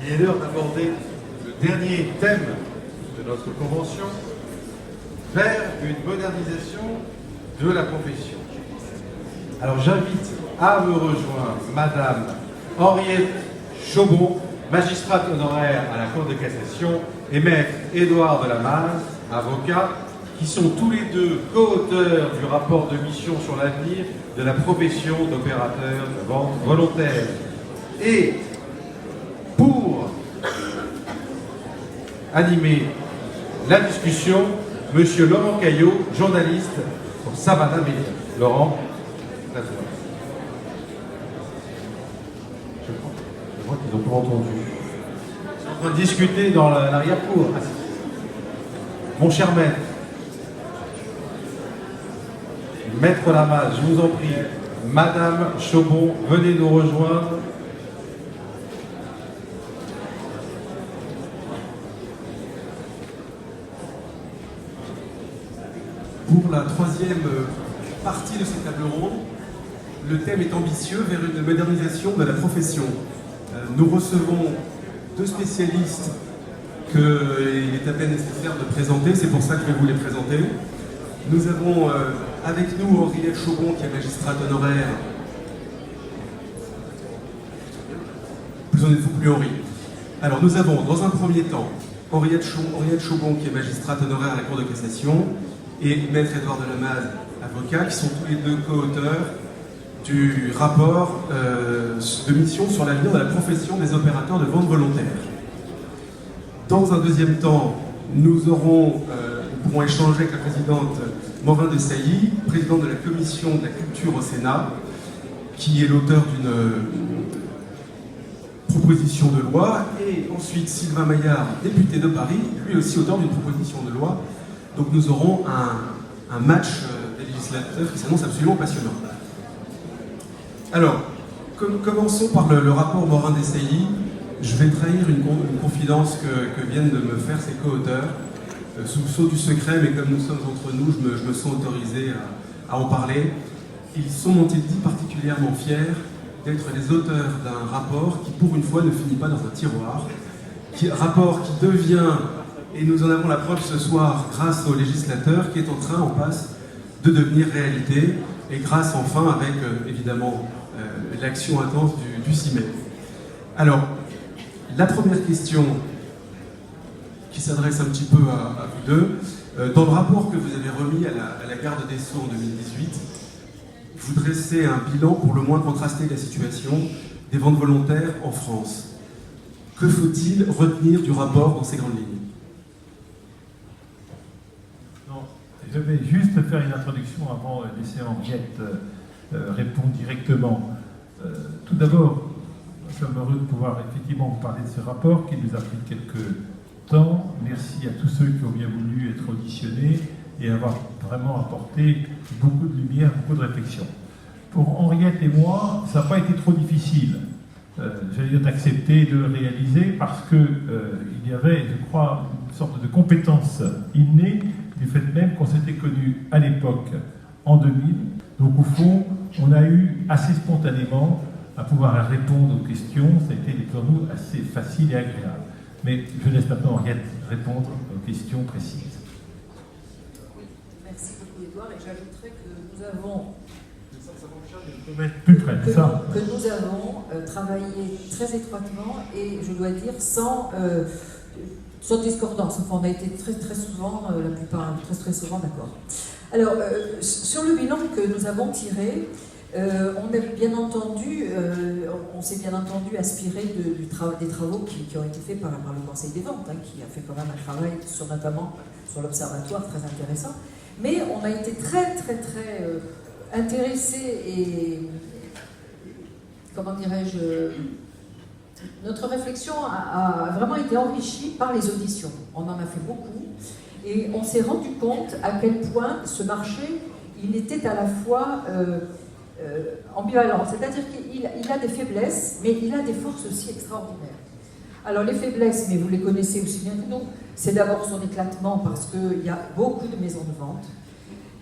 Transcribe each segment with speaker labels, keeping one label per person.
Speaker 1: Il est l'heure d'aborder le dernier thème de notre convention, vers une modernisation de la profession. Alors j'invite à me rejoindre Madame Henriette Chaubon, magistrate honoraire à la Cour de cassation, et Maître Édouard de Lamaze, avocat, qui sont tous les deux co-auteurs du rapport de mission sur l'avenir de la profession d'opérateur de vente volontaire. Et pour animer la discussion, Monsieur Laurent Caillot, journaliste pour Savannah Média. Laurent, c'est à toi. Je crois qu'ils n'ont pas entendu. Ils sont en train de discuter dans l'arrière-cour. Mon cher maître, Maître Lamaze, je vous en prie, Madame Chaubon, venez nous rejoindre.
Speaker 2: Pour la troisième partie de cette table ronde, le thème est ambitieux vers une modernisation de la profession. Nous recevons deux spécialistes qu'il est à peine nécessaire de présenter, c'est pour ça que je vais vous les présenter. Nous avons avec nous Henriette Chaubon, qui est magistrate honoraire. Plus on est fou, plus on rit. Alors nous avons dans un premier temps Henriette Chaubon, qui est magistrate honoraire à la Cour de cassation, et Maître Édouard de Lamaze, avocat, qui sont tous les deux co-auteurs du rapport de mission sur l'avenir de la profession des opérateurs de vente volontaire. Dans un deuxième temps, nous pourrons échanger avec la présidente Morin-Desailly, présidente de la commission de la culture au Sénat, qui est l'auteur d'une proposition de loi, et ensuite Sylvain Maillard, député de Paris, lui aussi auteur d'une proposition de loi. Donc nous aurons un match des législateurs qui s'annonce absolument passionnant. Alors, commençons par le rapport Morin-Desailly. Je vais trahir une confidence que viennent de me faire ses co-auteurs, sous le sceau du secret, mais comme nous sommes entre nous, je me sens autorisé à en parler. Ils sont, m'ont-ils dit, particulièrement fiers d'être les auteurs d'un rapport qui, pour une fois, ne finit pas dans un tiroir. Rapport qui devient, et nous en avons la preuve ce soir, grâce au législateur, qui est en passe de devenir réalité, et grâce enfin avec, évidemment, l'action intense du CIMED. Alors, la première question qui s'adresse un petit peu à vous deux, dans le rapport que vous avez remis à la garde des Sceaux en 2018, vous dressez un bilan pour le moins contrasté de la situation des ventes volontaires en France. Que faut-il retenir du rapport dans ces grandes lignes?
Speaker 3: Non, je vais juste faire une introduction avant de laisser Henriette répondre directement. Tout d'abord, nous sommes heureux de pouvoir effectivement vous parler de ce rapport qui nous a pris quelques temps. Merci à tous ceux qui ont bien voulu être auditionnés et avoir vraiment apporté beaucoup de lumière, beaucoup de réflexion. Pour Henriette et moi, ça n'a pas été trop difficile, j'allais dire, d'accepter de le réaliser parce qu'il y avait, je crois, une sorte de compétence innée du fait même qu'on s'était connus à l'époque, en 2000. Donc au fond, on a eu assez spontanément à pouvoir répondre aux questions. Ça a été pour nous assez facile et agréable. Mais je laisse maintenant Henriette répondre aux questions précises.
Speaker 4: Merci beaucoup, Édouard. Et j'ajouterai que nous avons travaillé très étroitement et, je dois dire, sans discordance. Enfin, on a été très souvent, la plupart, très souvent d'accord. Alors, sur le bilan que nous avons tiré, on s'est bien entendu aspiré des travaux qui ont été faits par le Conseil des ventes, qui a fait quand même un travail notamment sur l'Observatoire très intéressant. Mais on a été très intéressés et, comment dirais-je, notre réflexion a vraiment été enrichie par les auditions. On en a fait beaucoup et on s'est rendu compte à quel point ce marché, il était à la fois ambivalent, c'est-à-dire qu'il a des faiblesses, mais il a des forces aussi extraordinaires. Alors les faiblesses, mais vous les connaissez aussi bien que nous, c'est d'abord son éclatement parce qu'il y a beaucoup de maisons de vente.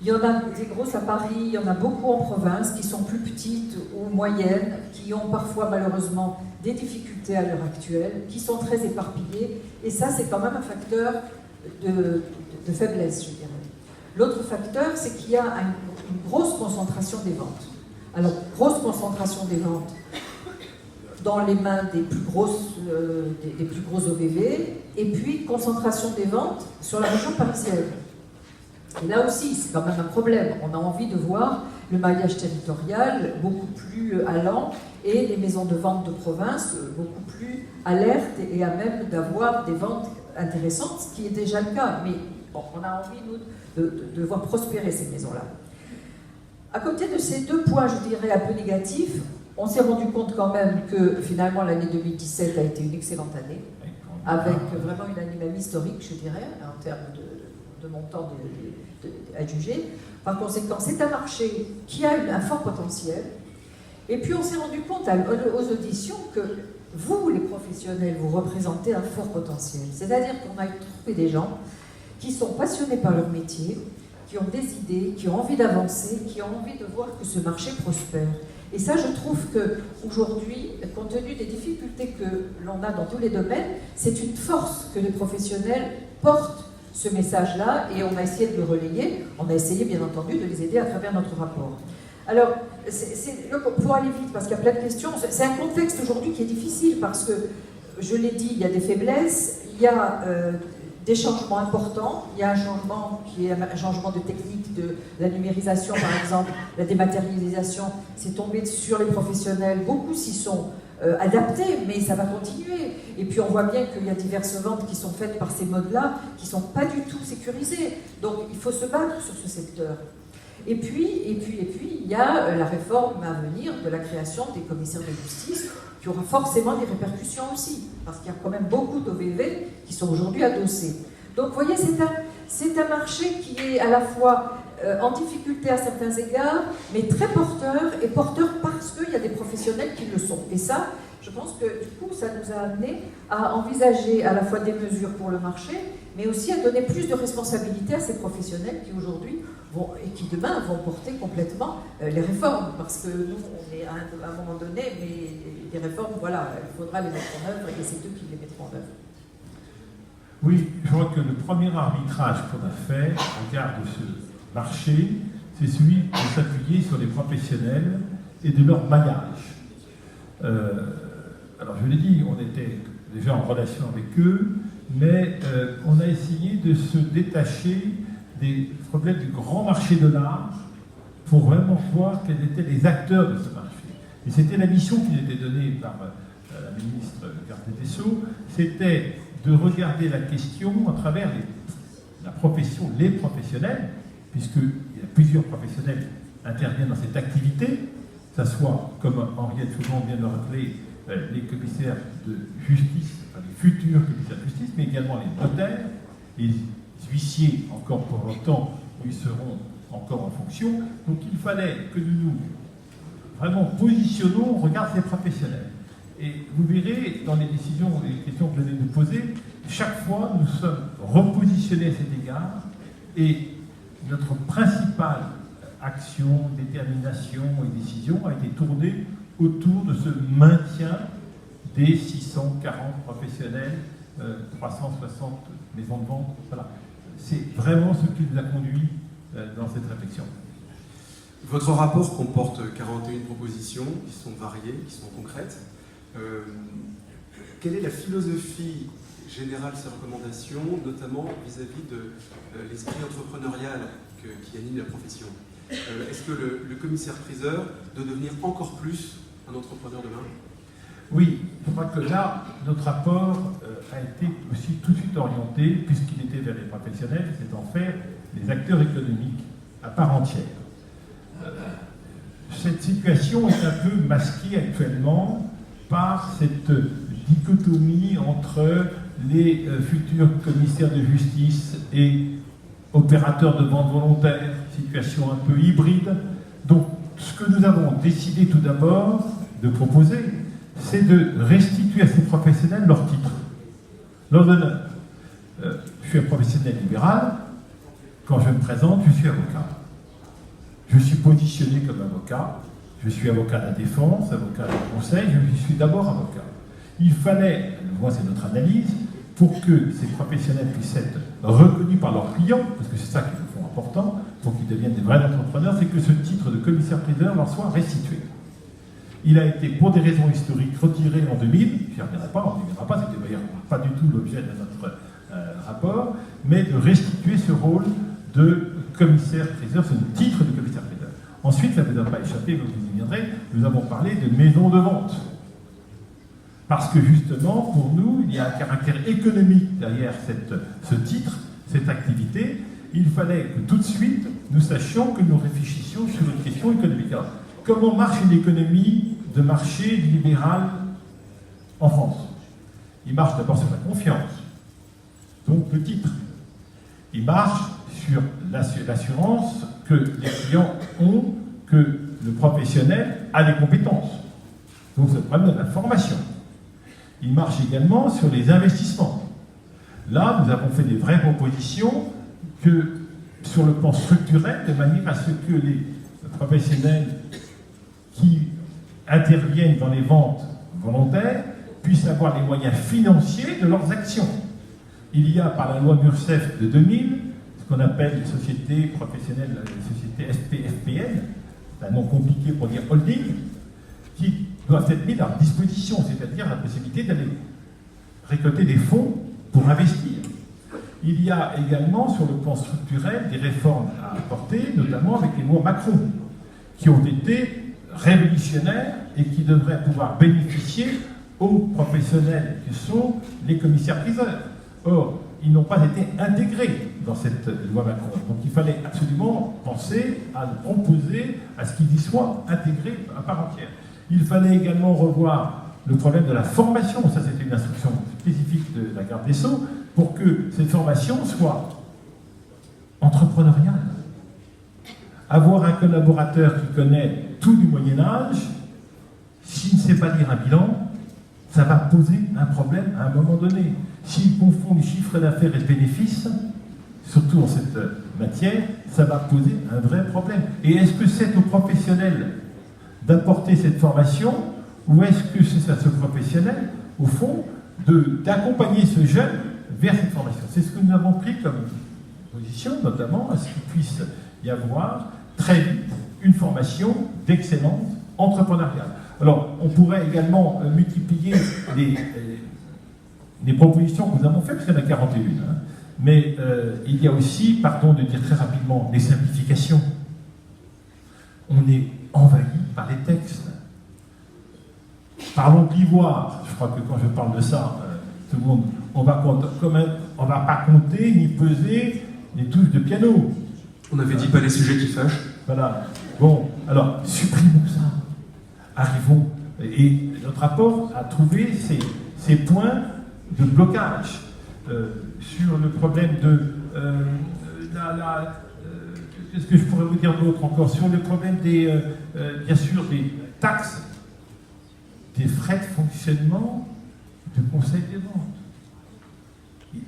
Speaker 4: Il y en a des grosses à Paris, il y en a beaucoup en province qui sont plus petites ou moyennes, qui ont parfois malheureusement des difficultés à l'heure actuelle, qui sont très éparpillées, et ça c'est quand même un facteur de faiblesse, je dirais. L'autre facteur, c'est qu'il y a une grosse concentration des ventes. Alors, grosse concentration des ventes dans les mains des plus gros OVV, et puis concentration des ventes sur la région parisienne. Et là aussi, c'est quand même un problème. On a envie de voir le maillage territorial beaucoup plus allant et les maisons de vente de province beaucoup plus alertes et à même d'avoir des ventes intéressantes, ce qui est déjà le cas. Mais bon, on a envie, nous, de voir prospérer ces maisons-là. À côté de ces deux points, je dirais, un peu négatifs, on s'est rendu compte quand même que finalement l'année 2017 a été une excellente année, avec vraiment une année même historique, je dirais, en termes de montant à juger. Par conséquent, c'est un marché qui a un fort potentiel. Et puis on s'est rendu compte aux auditions que vous, les professionnels, vous représentez un fort potentiel. C'est-à-dire qu'on a trouvé des gens qui sont passionnés par leur métier, qui ont des idées, qui ont envie d'avancer, qui ont envie de voir que ce marché prospère. Et ça, je trouve qu'aujourd'hui, compte tenu des difficultés que l'on a dans tous les domaines, c'est une force que les professionnels portent ce message-là, et on a essayé de le relayer. On a essayé, bien entendu, de les aider à travers notre rapport. Alors, pour aller vite, parce qu'il y a plein de questions, c'est un contexte aujourd'hui qui est difficile, parce que, je l'ai dit, il y a des faiblesses, il y a des changements importants, il y a un changement qui est un changement de technique de la numérisation, par exemple, la dématérialisation, c'est tombé sur les professionnels, beaucoup s'y sont adaptés, mais ça va continuer. Et puis on voit bien qu'il y a diverses ventes qui sont faites par ces modes-là, qui ne sont pas du tout sécurisées. Donc il faut se battre sur ce secteur. Et puis, il y a la réforme à venir de la création des commissaires de justice, qui aura forcément des répercussions aussi, parce qu'il y a quand même beaucoup d'OVV qui sont aujourd'hui adossés. Donc vous voyez, c'est un marché qui est à la fois en difficulté à certains égards, mais très porteur, et porteur parce qu'il y a des professionnels qui le sont. Et ça, je pense que du coup, ça nous a amené à envisager à la fois des mesures pour le marché, mais aussi à donner plus de responsabilité à ces professionnels qui aujourd'hui vont, et qui demain vont porter complètement les réformes. Parce que nous, on est à un moment donné, mais les réformes, voilà, il faudra les mettre en œuvre, et c'est eux qui les mettront en œuvre.
Speaker 3: Oui, je crois que le premier arbitrage qu'on a fait au regard de ce marché, c'est celui de s'appuyer sur les professionnels et de leur maillage. Alors je l'ai dit, on était déjà en relation avec eux, mais on a essayé de se détacher des problèmes du grand marché de l'art pour vraiment voir quels étaient les acteurs de ce marché. Et c'était la mission qui nous était donnée par la ministre garde des Sceaux, c'était de regarder la question à travers la profession, les professionnels, puisqu'il y a plusieurs professionnels qui interviennent dans cette activité, que ce soit, comme Henriette Souvent vient de le rappeler, les commissaires de justice, enfin les futurs commissaires de justice, mais également les notaires, les huissiers, encore pour longtemps, ils seront encore en fonction. Donc il fallait que nous nous vraiment positionnons au regard de ces professionnels. Et vous verrez, dans les décisions, les questions que vous allez nous poser, chaque fois, nous sommes repositionnés à cet égard, et notre principale action, détermination et décision a été tournée autour de ce maintien des 640 professionnels, 360 maisons de vente. Voilà. C'est vraiment ce qui nous a conduit dans cette réflexion.
Speaker 2: Votre rapport comporte 41 propositions qui sont variées, qui sont concrètes. Quelle est la philosophie générale de ces recommandations, notamment vis-à-vis de l'esprit entrepreneurial qui anime la profession? Est-ce que le commissaire-priseur doit devenir encore plus un entrepreneur demain?
Speaker 3: Oui, je crois que là, notre rapport a été aussi tout de suite orienté, puisqu'il était vers les professionnels, c'est en faire des acteurs économiques à part entière. Cette situation est un peu masquée actuellement par cette dichotomie entre les futurs commissaires de justice et opérateurs de vente volontaire, situation un peu hybride. Donc, ce que nous avons décidé tout d'abord de proposer, c'est de restituer à ces professionnels leur titre, leur honneur. Je suis un professionnel libéral, quand je me présente, je suis avocat. Je suis positionné comme avocat, je suis avocat de la défense, avocat de conseil, je suis d'abord avocat. Il fallait, moi c'est notre analyse, pour que ces professionnels puissent être reconnus par leurs clients, parce que c'est ça qui est important, pour qu'ils deviennent des vrais entrepreneurs, c'est que ce titre de commissaire-priseur leur soit restitué. Il a été, pour des raisons historiques, retiré en 2000, je n'y reviendrai pas, on n'y reviendra pas, c'était d'ailleurs pas du tout l'objet de notre rapport, mais de restituer ce rôle de commissaire-priseur, ce titre de commissaire-priseur. Ensuite, ça ne vous a pas échappé, vous y viendrez, nous avons parlé de maison de vente. Parce que justement, pour nous, il y a un caractère économique derrière ce titre, cette activité. Il fallait que tout de suite, nous sachions que nous réfléchissions sur une question économique. Alors, comment marche une économie de marché libéral en France? Il marche d'abord sur la confiance, donc le titre. Il marche sur l'assurance que les clients ont, que le professionnel a des compétences. Donc c'est le problème de la formation. Il marche également sur les investissements. Là, nous avons fait des vraies propositions que, sur le plan structurel, de manière à ce que les professionnels qui interviennent dans les ventes volontaires puissent avoir les moyens financiers de leurs actions. Il y a, par la loi Mursef de 2000, ce qu'on appelle les sociétés professionnelles, les sociétés SPFPN, c'est un nom compliqué pour dire holding, qui doivent être mis à leur disposition, c'est-à-dire la possibilité d'aller récolter des fonds pour investir. Il y a également, sur le plan structurel, des réformes à apporter, notamment avec les lois Macron, qui ont été révolutionnaires et qui devraient pouvoir bénéficier aux professionnels qui sont les commissaires-priseurs. Or, ils n'ont pas été intégrés dans cette loi Macron. Donc il fallait absolument penser à le proposer, à ce qu'ils y soient intégrés à part entière. Il fallait également revoir le problème de la formation, ça c'était une instruction spécifique de la garde des Sceaux, pour que cette formation soit entrepreneuriale. Avoir un collaborateur qui connaît tout du Moyen-Âge, s'il ne sait pas lire un bilan, ça va poser un problème à un moment donné. S'il confond les chiffres d'affaires et le bénéfice, surtout en cette matière, ça va poser un vrai problème. Et est-ce que c'est aux professionnels d'apporter cette formation, ou est-ce que c'est à ce professionnel, au fond, d'accompagner ce jeune vers cette formation? C'est ce que nous avons pris comme position, notamment à ce qu'il puisse y avoir très vite une formation d'excellence entrepreneuriale. Alors, on pourrait également multiplier les propositions que nous avons faites, parce qu'il y en a 41, hein. Mais il y a aussi, pardon de dire très rapidement, des simplifications. On est envahi par les textes. Parlons de l'ivoire. Je crois que quand je parle de ça, tout le monde, on va pas compter ni peser les touches de piano.
Speaker 2: On n'avait dit pas les sujets qui fâchent.
Speaker 3: Voilà. Bon, alors, supprimons ça. Arrivons. Et notre rapport a trouvé ces points de blocage sur le problème de qu'est-ce que je pourrais vous dire d'autre encore? Sur le problème bien sûr, des taxes, des frais de fonctionnement du Conseil des ventes.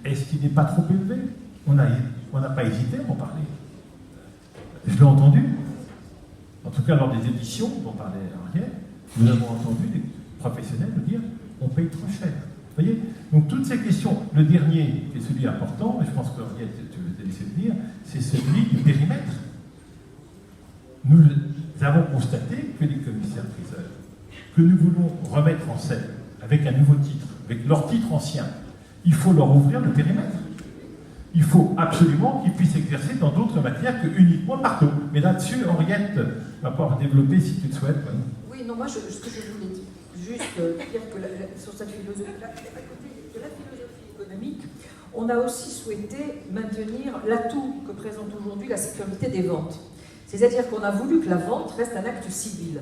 Speaker 3: Est-ce qu'il n'est pas trop élevé? On n'a pas hésité à en parler. Je l'ai entendu. En tout cas, lors des éditions dont parlait Ariel, nous avons entendu des professionnels nous dire on paye trop cher. Vous voyez? Donc toutes ces questions, le dernier, qui est celui important, et je pense que Ariel, tu veux te laisser le dire, c'est celui du périmètre. Nous avons constaté que les commissaires-priseurs, que nous voulons remettre en scène avec un nouveau titre, avec leur titre ancien, il faut leur ouvrir le périmètre. Il faut absolument qu'ils puissent exercer dans d'autres matières que uniquement marteau. Mais là-dessus, Henriette va pouvoir développer si tu le souhaites.
Speaker 4: Oui, non, moi, ce que je voulais dire, juste dire que sur cette philosophie-là, à côté de la philosophie économique, on a aussi souhaité maintenir l'atout que présente aujourd'hui la sécurité des ventes. C'est-à-dire qu'on a voulu que la vente reste un acte civil,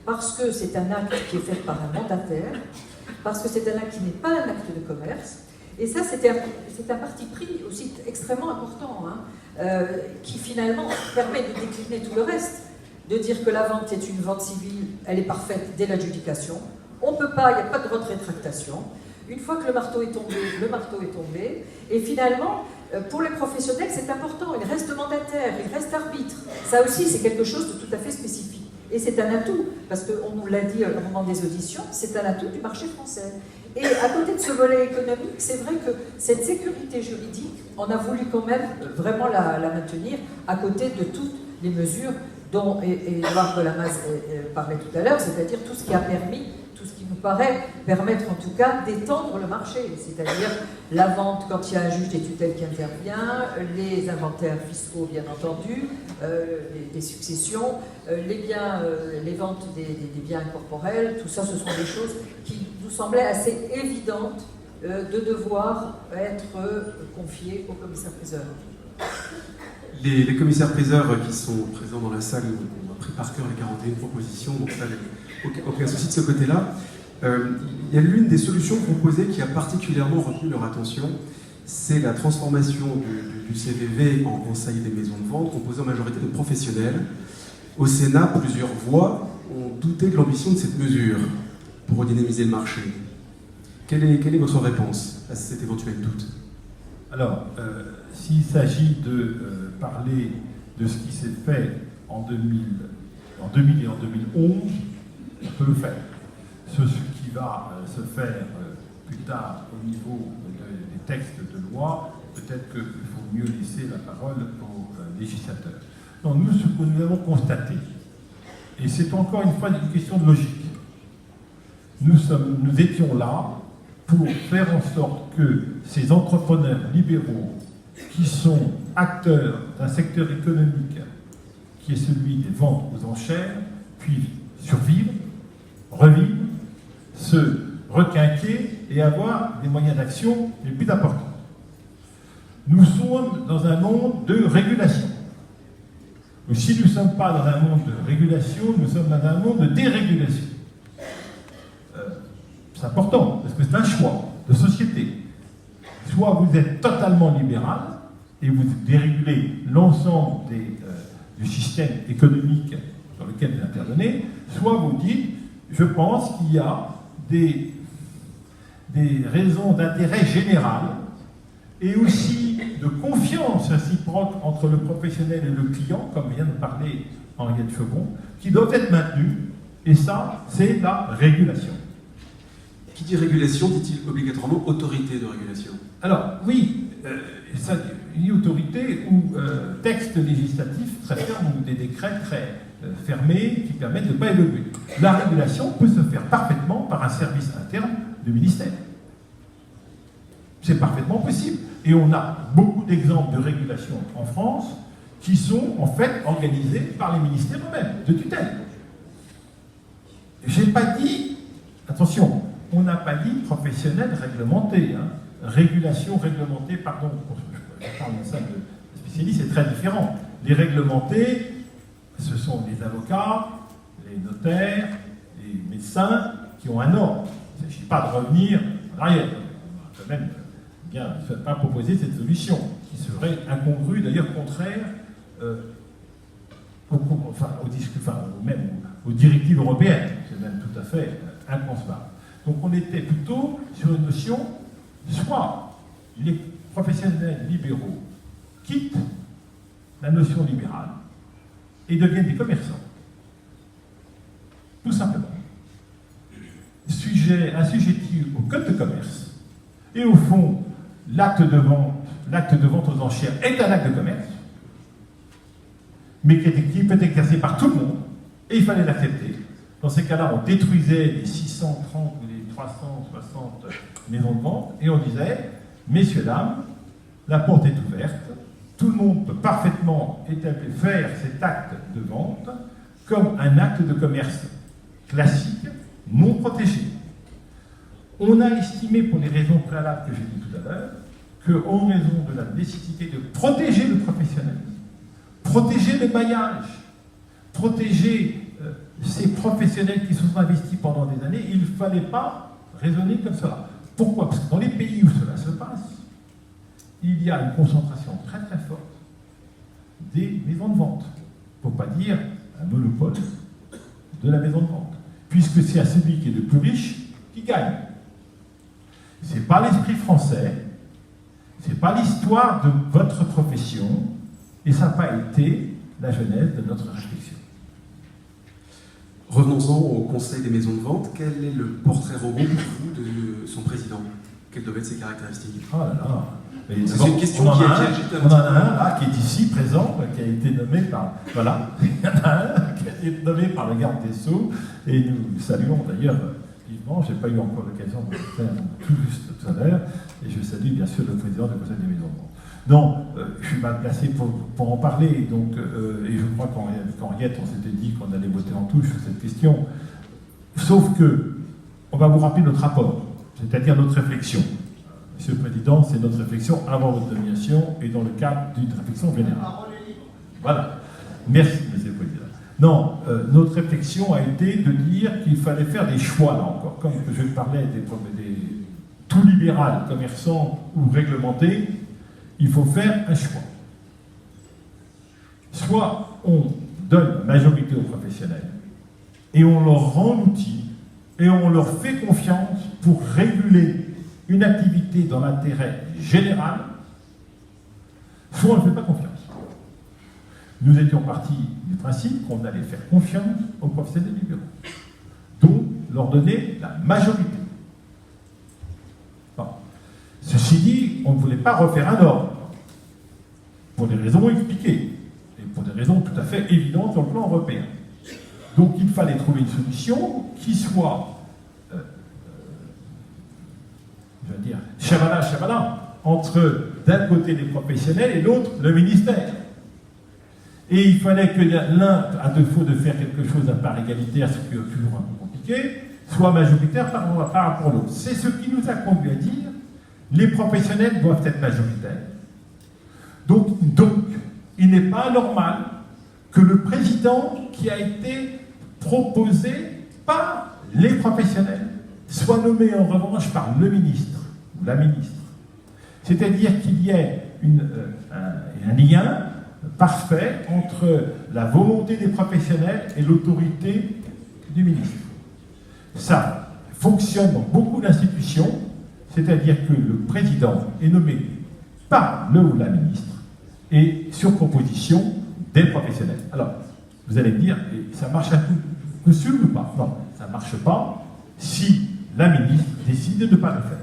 Speaker 4: parce que c'est un acte qui est fait par un mandataire, parce que c'est un acte qui n'est pas un acte de commerce. Et ça, c'est un parti pris aussi extrêmement important, hein, qui finalement permet de décliner tout le reste, de dire que la vente est une vente civile, elle est parfaite dès l'adjudication. On ne peut pas, il n'y a pas de droit de rétractation. Une fois que le marteau est tombé, le marteau est tombé. Et finalement, pour les professionnels, c'est important, ils restent mandataires, ils restent arbitres. Ça aussi, c'est quelque chose de tout à fait spécifique. Et c'est un atout, parce qu'on nous l'a dit au moment des auditions, c'est un atout du marché français. Et à côté de ce volet économique, c'est vrai que cette sécurité juridique, on a voulu quand même vraiment la maintenir à côté de toutes les mesures dont Édouard de Lamaze parlait tout à l'heure, c'est-à-dire tout ce qui a permis, tout ce qui nous paraît permettre en tout cas d'étendre le marché, c'est-à-dire la vente quand il y a un juge des tutelles qui intervient, les inventaires fiscaux bien entendu, les successions, les ventes des biens corporels, tout ça ce sont des choses qui nous semblaient assez évidentes de devoir être confiées au commissaire-priseur.
Speaker 2: Les commissaires-priseurs qui sont présents dans la salle ont pris par cœur les 41 propositions, donc ça, aucun souci de ce côté-là. Il y a l'une des solutions proposées qui a particulièrement retenu leur attention, c'est la transformation du CVV en conseil des maisons de vente, composé en majorité de professionnels. Au Sénat, plusieurs voix ont douté de l'ambition de cette mesure pour redynamiser le marché. Quelle est votre réponse à cet éventuel doute?
Speaker 3: Alors, s'il s'agit de parler de ce qui s'est fait en 2000 et en 2011, on peut le faire. Ce qui va se faire plus tard au niveau des textes de loi, peut-être qu'il faut mieux laisser la parole aux législateurs. Non, nous, ce que nous avons constaté, et c'est encore une fois une question de logique, nous étions là pour faire en sorte que ces entrepreneurs libéraux qui sont acteurs d'un secteur économique qui est celui des ventes aux enchères puissent survivre, revivre, se requinquer et avoir des moyens d'action les plus importants. Nous sommes dans un monde de régulation. Mais si nous ne sommes pas dans un monde de régulation, nous sommes dans un monde de dérégulation. C'est important, parce que c'est un choix de société. Soit vous êtes totalement libéral et vous dérégulez l'ensemble du système économique sur lequel vous intervenez, soit vous dites, je pense qu'il y a des raisons d'intérêt général et aussi de confiance réciproque entre le professionnel et le client, comme vient de parler Henriette Febon, qui doivent être maintenues, et ça, c'est la régulation.
Speaker 2: Qui dit régulation dit-il obligatoirement autorité de régulation?
Speaker 3: Alors, oui, ça, une autorité ou texte législatif très ferme ou des décrets très fermés qui permettent de ne pas évoluer. La régulation peut se faire parfaitement par un service interne du ministère. C'est parfaitement possible. Et on a beaucoup d'exemples de régulation en France qui sont en fait organisés par les ministères eux-mêmes, de tutelle. Je n'ai pas dit, attention, on n'a pas dit professionnel réglementé. Hein. Régulation réglementée, pardon, je parle de ça de spécialistes, c'est très différent. Les réglementés, ce sont les avocats, les notaires, les médecins qui ont un ordre. Il ne s'agit pas de revenir en arrière. On va quand même bien pas proposer cette solution, qui serait incongrue, d'ailleurs contraire même aux directives européennes. C'est même tout à fait inconcevable. Donc on était plutôt sur une notion, soit les professionnels libéraux quittent la notion libérale et deviennent des commerçants. Tout simplement. Assujettis au code de commerce. Et au fond, l'acte de vente aux enchères est un acte de commerce, mais qui peut être exercé par tout le monde, et il fallait l'accepter. Dans ces cas-là, on détruisait les 630 ou les 360 maisons de vente, et on disait, messieurs, dames, la porte est ouverte, tout le monde peut parfaitement faire cet acte de vente comme un acte de commerce classique, non protégé. On a estimé, pour les raisons préalables que j'ai dit tout à l'heure, qu'en raison de la nécessité de protéger le professionnalisme, protéger le maillage, protéger ces professionnels qui se sont investis pendant des années, il ne fallait pas raisonner comme cela. Pourquoi? Parce que dans les pays où cela se passe, il y a une concentration très très forte des maisons de vente, pour ne pas dire un monopole de la maison de vente, puisque c'est à celui qui est le plus riche qui gagne. Ce n'est pas l'esprit français, ce n'est pas l'histoire de votre profession, et ça n'a pas été la genèse de notre réflexion.
Speaker 2: Revenons-en au Conseil des maisons de vente. Quel est le portrait robot pour vous de son président? Quelles doivent être ses caractéristiques?
Speaker 3: Oh là là. Mais
Speaker 2: C'est
Speaker 3: d'abord,
Speaker 2: une question
Speaker 3: on en
Speaker 2: qui
Speaker 3: a
Speaker 2: agite un
Speaker 3: on
Speaker 2: petit
Speaker 3: en a un là, qui est ici présent, qui a été nommé par. Voilà, il y en a un qui a été nommé par le garde des Sceaux, et nous saluons d'ailleurs vivement, je n'ai pas eu encore l'occasion de le faire tout juste tout à l'heure, et je salue bien sûr le président du Conseil des maisons de vente. Non, je suis mal placé pour en parler, donc, et je crois qu'Henriette, on s'était dit qu'on allait voter en touche sur cette question. Sauf que, on va vous rappeler notre rapport, c'est-à-dire notre réflexion. Monsieur le Président, c'est notre réflexion avant votre nomination et dans le cadre d'une réflexion générale. Voilà. Merci, Monsieur le Président. Non, notre réflexion a été de dire qu'il fallait faire des choix, là encore. Comme je parlais des tout libéral, commerçant ou réglementé, il faut faire un choix. Soit on donne majorité aux professionnels et on leur rend l'outil et on leur fait confiance pour réguler une activité dans l'intérêt général, soit on ne fait pas confiance. Nous étions partis du principe qu'on allait faire confiance aux professionnels libéraux, donc leur donner la majorité. Bon. Ceci dit, on ne voulait pas refaire un ordre, pour des raisons expliquées, et pour des raisons tout à fait évidentes sur le plan européen. Donc il fallait trouver une solution qui soit, je veux dire, chavala, entre d'un côté les professionnels et l'autre le ministère. Et il fallait que l'un, à défaut de faire quelque chose à part égalitaire, ce qui est toujours un peu compliqué, soit majoritaire par rapport à l'autre. C'est ce qui nous a conduit à dire les professionnels doivent être majoritaires. Donc, il n'est pas normal que le président qui a été proposé par les professionnels soit nommé en revanche par le ministre ou la ministre. C'est-à-dire qu'il y ait un lien parfait entre la volonté des professionnels et l'autorité du ministre. Ça fonctionne dans beaucoup d'institutions, c'est-à-dire que le président est nommé par le ou la ministre et sur proposition des professionnels. Alors, vous allez me dire, ça marche à tout seul ou pas? Non, ça ne marche pas si la ministre décide de ne pas le faire.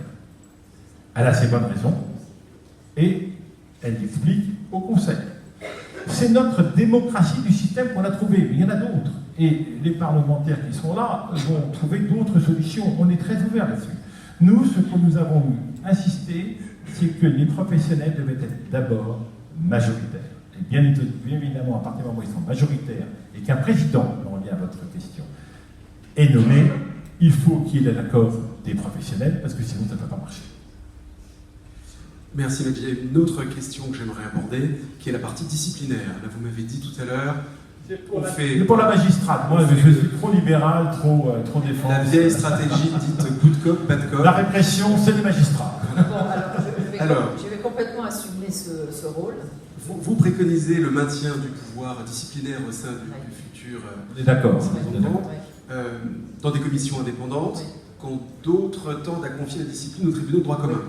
Speaker 3: Elle a ses bonnes raisons et elle l'explique au Conseil. C'est notre démocratie du système qu'on a trouvé, mais il y en a d'autres. Et les parlementaires qui sont là vont trouver d'autres solutions. On est très ouverts là-dessus. Nous, ce que nous avons insisté, c'est que les professionnels devaient être d'abord majoritaires. Et bien évidemment, à partir du moment où ils sont majoritaires et qu'un président, on revient à votre question, est nommé, il faut qu'il y ait l'accord des professionnels, parce que sinon ça ne peut pas marcher.
Speaker 2: Merci, mais il y a une autre question que j'aimerais aborder, qui est la partie disciplinaire. Là, vous m'avez dit tout à l'heure,
Speaker 3: C'est pour la magistrate. Moi, je suis trop libéral, trop défense.
Speaker 2: La vieille stratégie dite good cop, bad cop.
Speaker 3: La répression, c'est les magistrats.
Speaker 4: Bon, alors, je vais complètement assumer ce rôle.
Speaker 2: Vous préconisez le maintien du pouvoir disciplinaire au sein du futur
Speaker 3: On est d'accord.
Speaker 2: dans des commissions indépendantes, quand d'autres tendent à confier la discipline aux tribunaux de droit commun.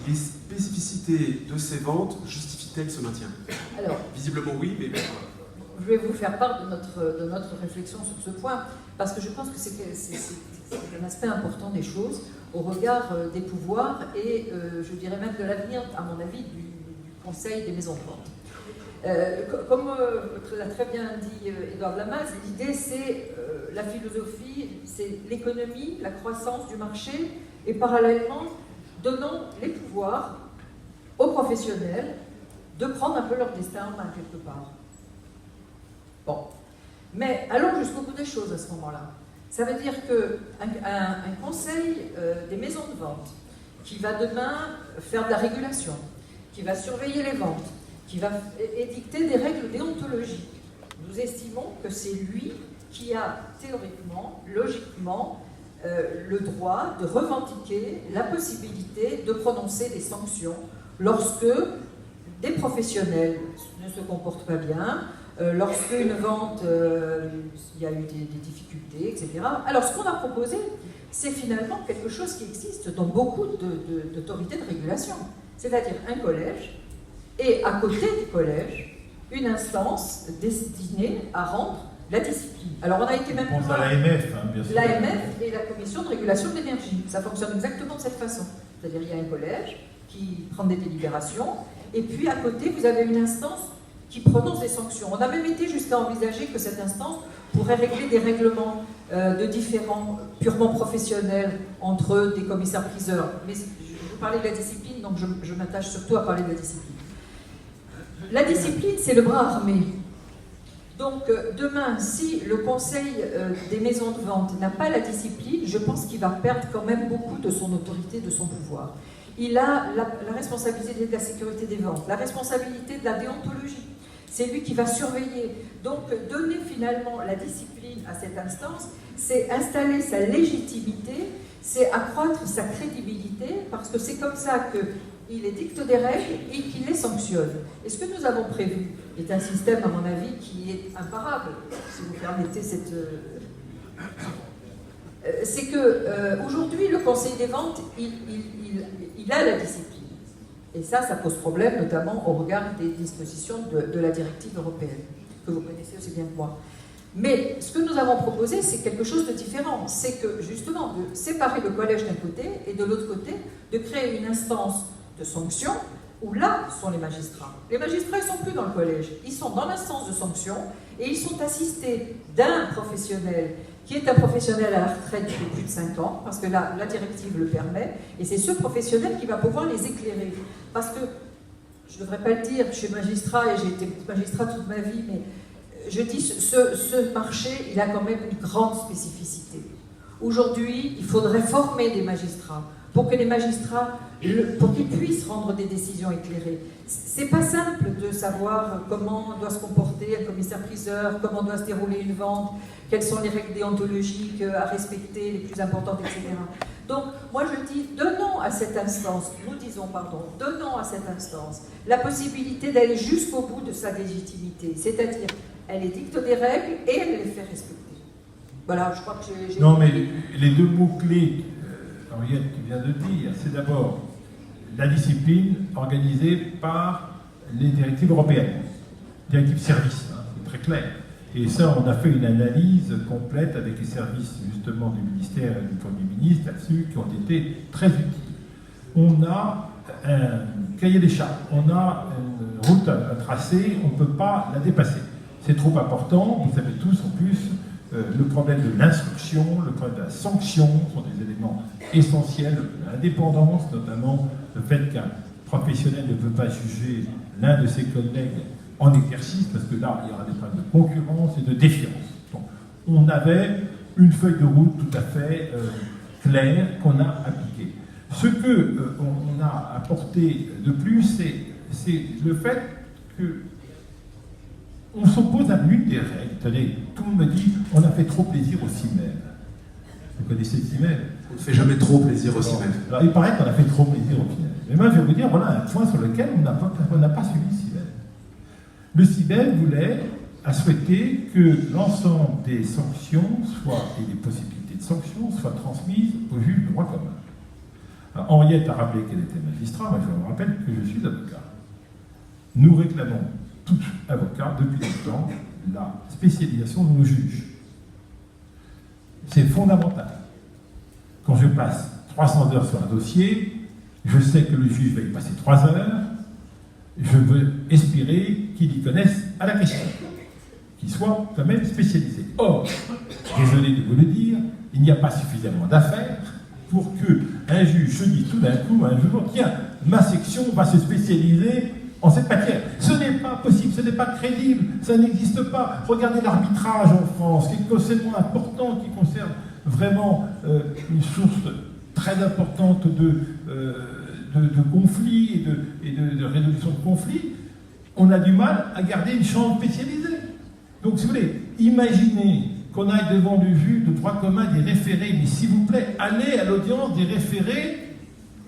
Speaker 2: Les spécificités de ces ventes justifient-elles ce maintien?
Speaker 4: Alors,
Speaker 2: visiblement oui, mais...
Speaker 4: Je vais vous faire part de notre réflexion sur ce point, parce que je pense que c'est un aspect important des choses, au regard des pouvoirs et, je dirais même, de l'avenir, à mon avis, du Conseil des maisons de vente. Comme l'a très bien dit Édouard Lamaze, l'idée c'est la philosophie, c'est l'économie, la croissance du marché, et parallèlement, donnons les pouvoirs aux professionnels de prendre un peu leur destin en main quelque part. Bon, mais allons jusqu'au bout des choses à ce moment-là. Ça veut dire qu'un conseil des maisons de vente qui va demain faire de la régulation, qui va surveiller les ventes, qui va édicter des règles déontologiques, nous estimons que c'est lui qui a théoriquement, logiquement, le droit de revendiquer la possibilité de prononcer des sanctions lorsque des professionnels ne se comportent pas bien, lorsque une vente, il y a eu des difficultés, etc. Alors ce qu'on a proposé, c'est finalement quelque chose qui existe dans beaucoup d'autorités de régulation, c'est-à-dire un collège, et à côté du collège, une instance destinée à rendre la discipline. Alors on a été même
Speaker 3: On pense à l'AMF, hein, bien sûr.
Speaker 4: l'AMF et la Commission de régulation de l'énergie. Ça fonctionne exactement de cette façon. C'est-à-dire il y a un collège qui prend des délibérations, et puis à côté, vous avez une instance qui prononce des sanctions. On a même été jusqu'à envisager que cette instance pourrait régler des règlements de différends purement professionnels entre des commissaires-priseurs. Mais je vous parlais de la discipline, donc je m'attache surtout à parler de la discipline. La discipline, c'est le bras armé. Donc demain, si le conseil des maisons de vente n'a pas la discipline, je pense qu'il va perdre quand même beaucoup de son autorité, de son pouvoir. Il a la responsabilité de la sécurité des ventes, la responsabilité de la déontologie. C'est lui qui va surveiller. Donc donner finalement la discipline à cette instance, c'est installer sa légitimité, c'est accroître sa crédibilité, parce que c'est comme ça qu'il édicte des règles et qu'il les sanctionne. Et ce que nous avons prévu est un système, à mon avis, qui est imparable, si vous permettez cette... c'est que aujourd'hui, le Conseil des ventes, il a la discipline. Et ça pose problème, notamment au regard des dispositions de la directive européenne, que vous connaissez aussi bien que moi. Mais ce que nous avons proposé, c'est quelque chose de différent. C'est que, justement, de séparer le collège d'un côté et de l'autre côté, de créer une instance de sanction où là sont les magistrats. Les magistrats, ils ne sont plus dans le collège, ils sont dans l'instance de sanction et ils sont assistés d'un professionnel qui est un professionnel à la retraite depuis plus de 5 ans, parce que la directive le permet, et c'est ce professionnel qui va pouvoir les éclairer. Parce que, je ne devrais pas le dire, je suis magistrat et j'ai été magistrat toute ma vie, mais je dis, ce marché, il a quand même une grande spécificité. Aujourd'hui, il faudrait former des magistrats, pour que les magistrats, pour qu'ils puissent rendre des décisions éclairées. C'est pas simple de savoir comment doit se comporter un commissaire-priseur, comment doit se dérouler une vente, quelles sont les règles déontologiques à respecter, les plus importantes, etc. Donc, moi je dis, donnons à cette instance, donnons à cette instance la possibilité d'aller jusqu'au bout de sa légitimité, c'est-à-dire, elle édicte des règles et elle les fait respecter. Voilà, je crois que j'ai...
Speaker 3: Non, mais les deux mots-clés, Henriette, tu viens de dire, c'est d'abord la discipline organisée par les directives européennes, directives services, hein, c'est très clair. Et ça, on a fait une analyse complète avec les services justement du ministère et du Premier ministre là-dessus, qui ont été très utiles. On a un cahier des charges, on a une route à tracer, on ne peut pas la dépasser. C'est trop important, vous savez tous en plus, le problème de l'instruction, le problème de la sanction sont des éléments essentiels, l'indépendance notamment, le fait qu'un professionnel ne peut pas juger l'un de ses collègues en exercice, parce que là, il y aura des problèmes de concurrence et de défiance. Donc, on avait une feuille de route tout à fait claire qu'on a appliquée. Ce qu'on a apporté de plus, c'est le fait que on s'oppose à l'une des règles. Attendez, tout le monde me dit on a fait trop plaisir au CIMEL. Vous connaissez le CIMEL?
Speaker 2: On ne fait jamais trop plaisir au CIMEL.
Speaker 3: Alors, il paraît qu'on a fait trop plaisir au CIMEL. Mais moi, je vais vous dire, voilà un point sur lequel on n'a pas suivi le CIMEL. Le CIMEL a souhaité que l'ensemble des sanctions et des possibilités de sanctions soient transmises au juge de droit commun. Alors, Henriette a rappelé qu'elle était magistrat, moi je vous rappelle que je suis avocat. Nous réclamons tous avocats depuis longtemps la spécialisation de nos juges. C'est fondamental. Quand je passe 300 heures sur un dossier, je sais que le juge va y passer 3 heures, je veux espérer qu'il y connaisse à la question, qu'il soit quand même spécialisé. Or, désolé de vous le dire, il n'y a pas suffisamment d'affaires pour qu'un juge se dise tout d'un coup, un jour, tiens, ma section va se spécialiser en cette matière. Ce n'est pas possible, ce n'est pas crédible, ça n'existe pas. Regardez l'arbitrage en France, qui est extrêmement important, qui concerne vraiment une source très importante de conflits et de résolution de conflits. On a du mal à garder une chambre spécialisée. Donc, si vous voulez, imaginez qu'on aille devant le juge de droit commun des référés, mais s'il vous plaît, allez à l'audience des référés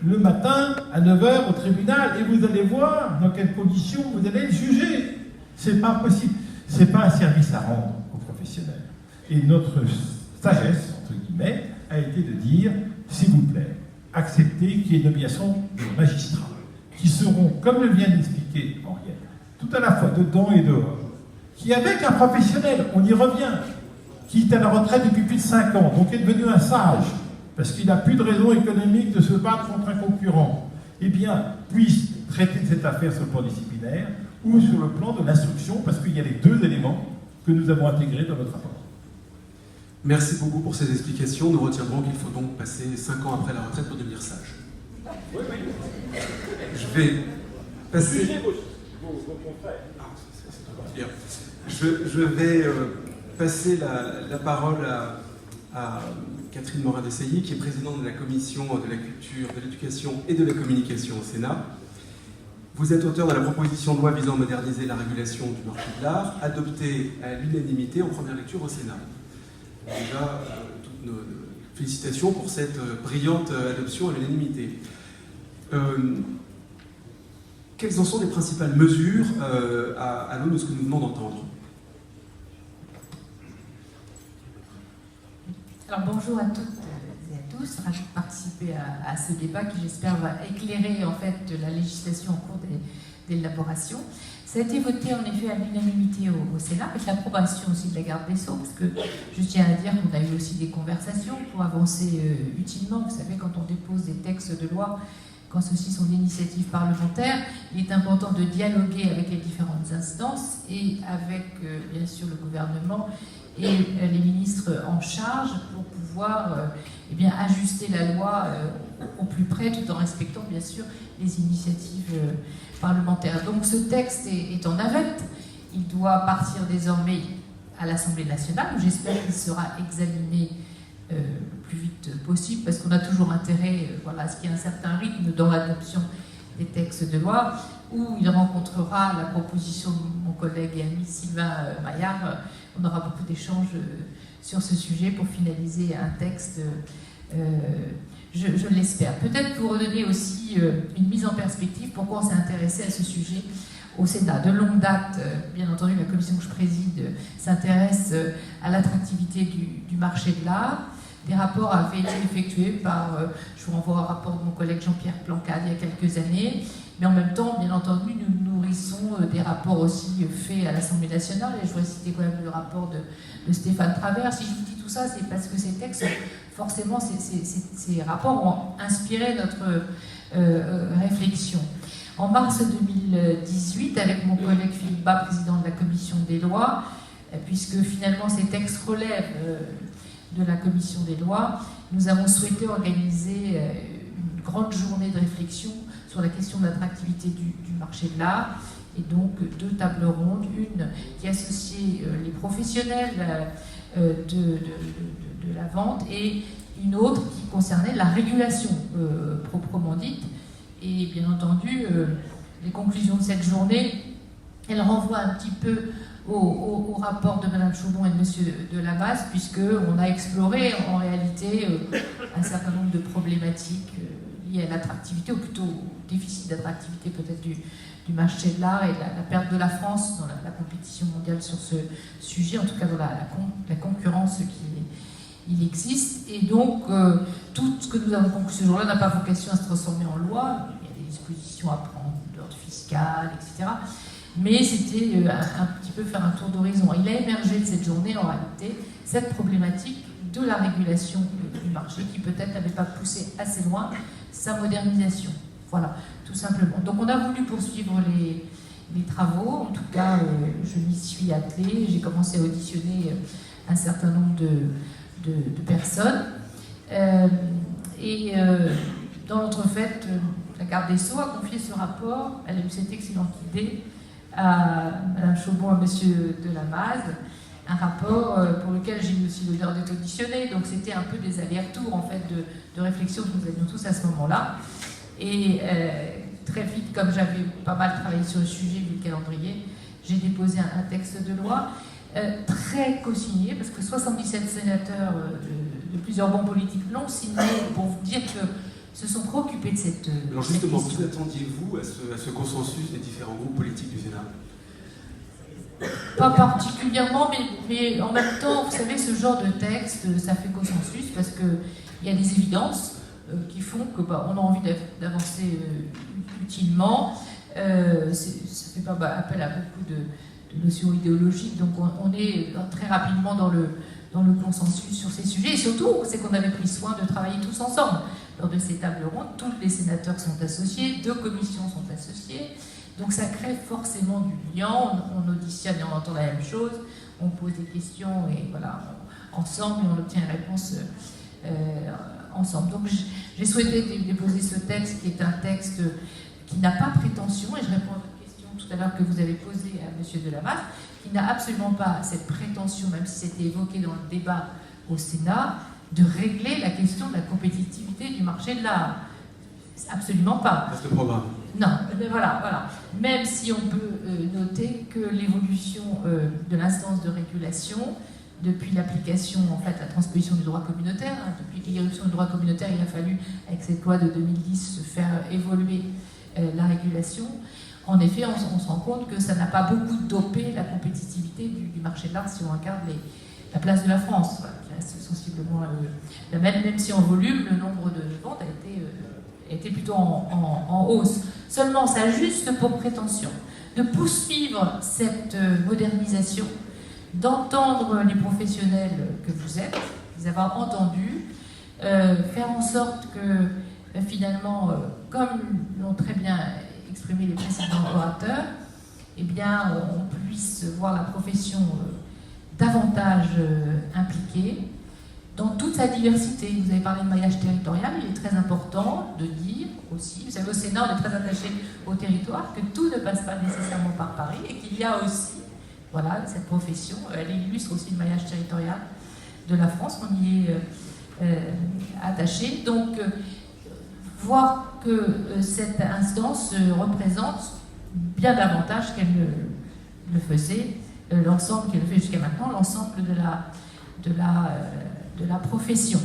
Speaker 3: le matin à 9h au tribunal et vous allez voir dans quelles conditions vous allez le juger. C'est pas possible. C'est pas un service à rendre aux professionnels. Et notre sagesse, entre guillemets, a été de dire, s'il vous plaît, acceptez qu'il y ait une nomination de magistrats qui seront, comme le vient d'expliquer Henriette, tout à la fois dedans et dehors, qui avec un professionnel, on y revient, qui est à la retraite depuis plus de 5 ans, donc est devenu un sage, parce qu'il n'a plus de raison économique de se battre contre un concurrent, eh bien, puisse traiter de cette affaire sur le plan disciplinaire ou sur le plan de l'instruction, parce qu'il y a les deux éléments que nous avons intégrés dans notre rapport.
Speaker 2: Merci beaucoup pour ces explications. Nous retiendrons qu'il faut donc passer 5 ans après la retraite pour devenir sage.
Speaker 3: Oui, oui.
Speaker 2: Je vais passer...
Speaker 3: Jugez vos confrères.
Speaker 2: Je vais passer la parole à Catherine Morin-Desailly, qui est présidente de la Commission de la Culture, de l'Éducation et de la Communication au Sénat. Vous êtes auteur de la proposition de loi visant à moderniser la régulation du marché de l'art, adoptée à l'unanimité en première lecture au Sénat. Déjà, toutes nos félicitations pour cette brillante adoption à l'unanimité. Quelles en sont les principales mesures à l'aune de ce que nous venons d'entendre?
Speaker 5: Alors bonjour à toutes et à tous, ravi de participer à ce débat qui j'espère va éclairer en fait la législation en cours d'élaboration. Ça a été voté en effet à l'unanimité au Sénat, avec l'approbation aussi de la garde des Sceaux, parce que je tiens à dire qu'on a eu aussi des conversations pour avancer utilement. Vous savez, quand on dépose des textes de loi, quand ceux-ci sont d'initiative parlementaire, il est important de dialoguer avec les différentes instances et avec bien sûr le gouvernement et les ministres en charge pour pouvoir eh bien, ajuster la loi au plus près, tout en respectant bien sûr les initiatives parlementaires. Donc ce texte est en navette, il doit partir désormais à l'Assemblée nationale, où j'espère qu'il sera examiné le plus vite possible, parce qu'on a toujours intérêt voilà, à ce qu'il y ait un certain rythme dans l'adoption des textes de loi, où il rencontrera la proposition de mon collègue et ami Sylvain Maillard. On aura beaucoup d'échanges sur ce sujet pour finaliser un texte, je l'espère. Peut-être pour redonner aussi une mise en perspective, pourquoi on s'est intéressé à ce sujet au Sénat. De longue date, bien entendu, la commission que je préside s'intéresse à l'attractivité du marché de l'art. Des rapports avaient été effectués par, je vous renvoie au rapport de mon collègue Jean-Pierre Plancade il y a quelques années, mais en même temps, bien entendu, nous nourrissons des rapports aussi faits à l'Assemblée nationale, et je voudrais citer quand même le rapport de Stéphane Travers. Si je vous dis tout ça, c'est parce que ces textes, forcément, ces rapports ont inspiré notre réflexion. En mars 2018, avec mon collègue Philippe Bas, président de la commission des lois, puisque finalement ces textes relèvent de la commission des lois, nous avons souhaité organiser une grande journée de réflexion sur la question de l'attractivité du marché de l'art, et donc 2 tables rondes, une qui associait les professionnels de la vente et une autre qui concernait la régulation proprement dite. Et bien entendu, les conclusions de cette journée, elles renvoient un petit peu au rapport de Mme Chaumont et de M. Delamas, puisqu'on a exploré en réalité un certain nombre de problématiques liées à l'attractivité, ou plutôt au déficit d'attractivité peut-être du marché de l'art et la perte de la France dans la compétition mondiale sur ce sujet, en tout cas dans la concurrence il existe. Et donc, tout ce que nous avons conclu ce jour-là n'a pas vocation à se transformer en loi. Il y a des dispositions à prendre d'ordre fiscal, etc. Mais c'était un petit peu faire un tour d'horizon. Il a émergé de cette journée, en réalité, cette problématique de la régulation du marché qui peut-être n'avait pas poussé assez loin sa modernisation. Voilà, tout simplement. Donc on a voulu poursuivre les travaux. En tout cas, je m'y suis attelée. J'ai commencé à auditionner un certain nombre de personnes. Dans l'entrefaite, la garde des Sceaux a confié ce rapport. Elle a eu cette excellente idée à Mme Chaumont et M. Delamas, un rapport pour lequel j'ai eu aussi l'honneur d'être auditionnée. Donc c'était un peu des allers-retours en fait de réflexion que nous avions tous à ce moment-là. Et très vite, comme j'avais pas mal travaillé sur le sujet vu le calendrier, j'ai déposé un texte de loi très co-signé, parce que 77 sénateurs de plusieurs bancs politiques l'ont signé, pour vous dire que se sont préoccupés de cette
Speaker 2: Alors justement,
Speaker 5: cette
Speaker 2: vous attendiez-vous à ce consensus des différents groupes politiques du Sénat?
Speaker 5: Pas particulièrement, mais en même temps, vous savez, ce genre de texte, ça fait consensus, parce qu'il y a des évidences qui font que on a envie d'avancer utilement. ça ne fait pas appel à beaucoup de notions idéologiques, donc on est très rapidement dans le consensus sur ces sujets, et surtout, c'est qu'on avait pris soin de travailler tous ensemble. Lors de ces tables rondes, tous les sénateurs sont associés, 2 commissions sont associées, donc ça crée forcément du lien, on auditionne et on entend la même chose, on pose des questions, et voilà, ensemble, on obtient une réponse ensemble. Donc j'ai souhaité déposer ce texte, qui est un texte qui n'a pas prétention, et je réponds à votre question tout à l'heure que vous avez posée à M. Delamas, qui n'a absolument pas cette prétention, même si c'était évoqué dans le débat au Sénat, de régler la question de la compétitivité du marché de l'art. Absolument pas.
Speaker 2: C'est le programme.
Speaker 5: Non, mais voilà. Même si on peut noter que l'évolution de l'instance de régulation, depuis l'application, en fait, la transposition du droit communautaire, depuis l'irruption du droit communautaire, il a fallu, avec cette loi de 2010, faire évoluer la régulation. En effet, on se rend compte que ça n'a pas beaucoup dopé la compétitivité du marché de l'art si on regarde la place de la France, qui reste sensiblement la même si en volume, le nombre de ventes a été plutôt en hausse. Seulement, ça a juste pour prétention de poursuivre cette modernisation, d'entendre les professionnels que vous êtes, les avoir entendus, faire en sorte que finalement, comme l'ont très bien exprimé les précédents orateurs, eh bien, on puisse voir la profession davantage impliquée dans toute sa diversité. Vous avez parlé de maillage territorial, il est très important de dire aussi, vous savez, au Sénat, on est très attaché au territoire, que tout ne passe pas nécessairement par Paris, et qu'il y a aussi, voilà, cette profession, elle illustre aussi le maillage territorial de la France, on y est attaché. Donc, voir que cette instance représente bien davantage qu'elle ne le faisait, l'ensemble qu'elle fait jusqu'à maintenant, l'ensemble de la profession.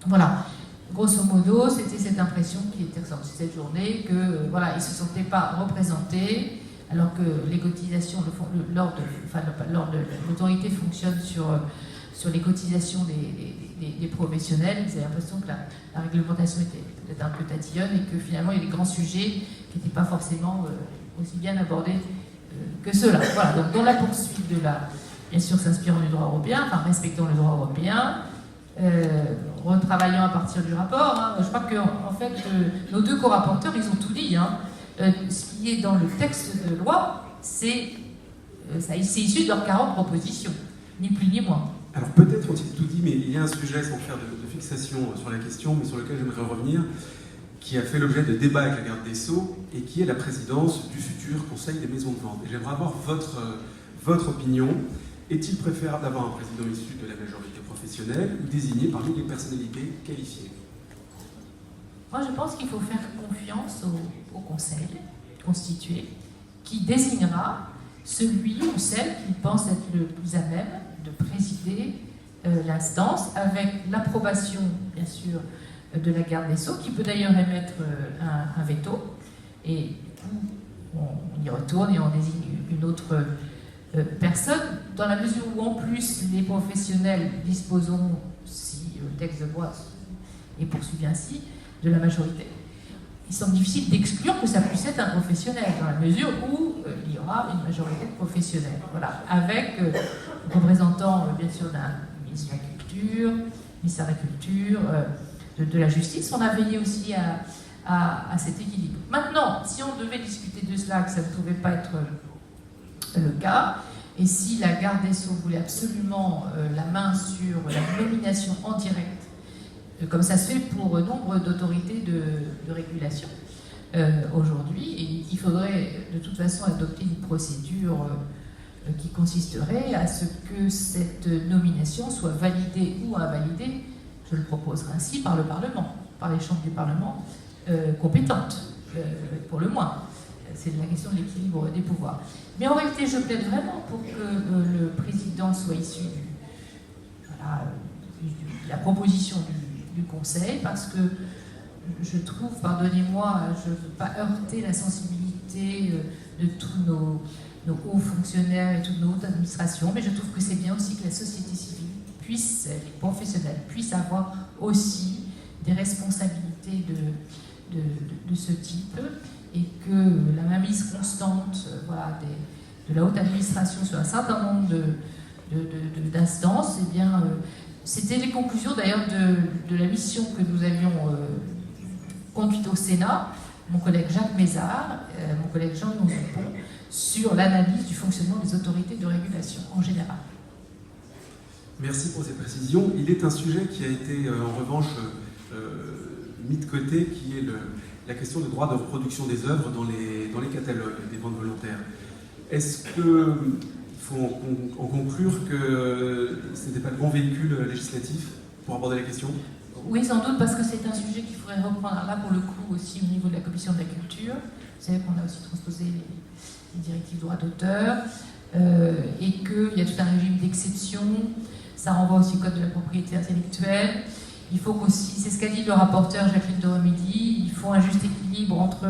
Speaker 5: Voilà. Grosso modo, c'était cette impression qui était ressortie cette journée, que voilà, ils ne se sentaient pas représentés, alors que les cotisations, l'autorité fonctionne sur les cotisations des professionnels. Ils avaient l'impression que la réglementation était peut-être un peu tatillonne et que finalement il y a des grands sujets qui n'étaient pas forcément aussi bien abordés que ceux-là. Voilà, donc dans la poursuite bien sûr s'inspirant du droit européen, enfin respectant le droit européen, retravaillant à partir du rapport. Hein. Je crois que en fait, nos 2 co-rapporteurs, ils ont tout dit. Hein. Ce qui est dans le texte de loi, c'est issu de leurs 40 propositions, ni plus ni moins.
Speaker 2: Alors peut-être ont-ils tout dit, mais il y a un sujet, sans faire de fixation sur la question, mais sur lequel j'aimerais revenir, qui a fait l'objet de débats avec la garde des Sceaux, et qui est la présidence du futur Conseil des maisons de vente. Et j'aimerais avoir votre opinion. Est-il préférable d'avoir un président issu de la majorité professionnelle ou désigné parmi les personnalités qualifiées?
Speaker 5: Moi, je pense qu'il faut faire confiance au Conseil constitué, qui désignera celui ou celle qu'il pense être le plus à même de présider l'instance, avec l'approbation, bien sûr, de la garde des Sceaux, qui peut d'ailleurs émettre un veto. Et on y retourne et on désigne une autre personne, dans la mesure où, en plus, les professionnels disposeront, si le texte de loi est poursuivi ainsi, de la majorité. Il semble difficile d'exclure que ça puisse être un professionnel, dans la mesure où il y aura une majorité de professionnels. Voilà, avec représentant, bien sûr, d'un ministre de la Culture, ministère de la Culture, de la Justice. On a veillé aussi à cet équilibre. Maintenant, si on devait discuter de cela, que ça ne pouvait pas être le cas, et si la garde des Sceaux voulait absolument la main sur la nomination en direct, comme ça se fait pour nombre d'autorités de régulation aujourd'hui, et il faudrait de toute façon adopter une procédure qui consisterait à ce que cette nomination soit validée ou invalidée, je le proposerai ainsi, par le Parlement, par les chambres du Parlement compétentes, pour le moins. C'est la question de l'équilibre des pouvoirs. Mais en réalité, je plaide vraiment pour que le président soit issu de la proposition du Conseil, parce que je trouve, pardonnez-moi, je ne veux pas heurter la sensibilité de tous nos hauts fonctionnaires et toutes nos hautes administrations, mais je trouve que c'est bien aussi que la société civile puisse, les professionnels puissent avoir aussi des responsabilités de ce type, et que la mainmise constante voilà, de la haute administration sur un certain nombre d'instances, eh bien, c'était les conclusions d'ailleurs de la mission que nous avions conduite au Sénat, mon collègue Jacques Mézard, mon collègue Jean-Yves Dupont, sur l'analyse du fonctionnement des autorités de régulation en général.
Speaker 2: Merci pour ces précisions. Il est un sujet qui a été en revanche mis de côté, qui est la question du droit de reproduction des œuvres dans les catalogues des ventes volontaires. Est-ce qu'il faut en conclure que ce n'était pas le bon véhicule législatif pour aborder la question ?
Speaker 5: Oui, sans doute, parce que c'est un sujet qu'il faudrait reprendre là, pour le coup, aussi au niveau de la Commission de la Culture. Vous savez qu'on a aussi transposé les directives droit d'auteur, et qu'il y a tout un régime d'exception. Ça renvoie aussi au Code de la propriété intellectuelle. Il faut qu'aussi, c'est ce qu'a dit le rapporteur Jacqueline de Romilly, il faut un juste équilibre entre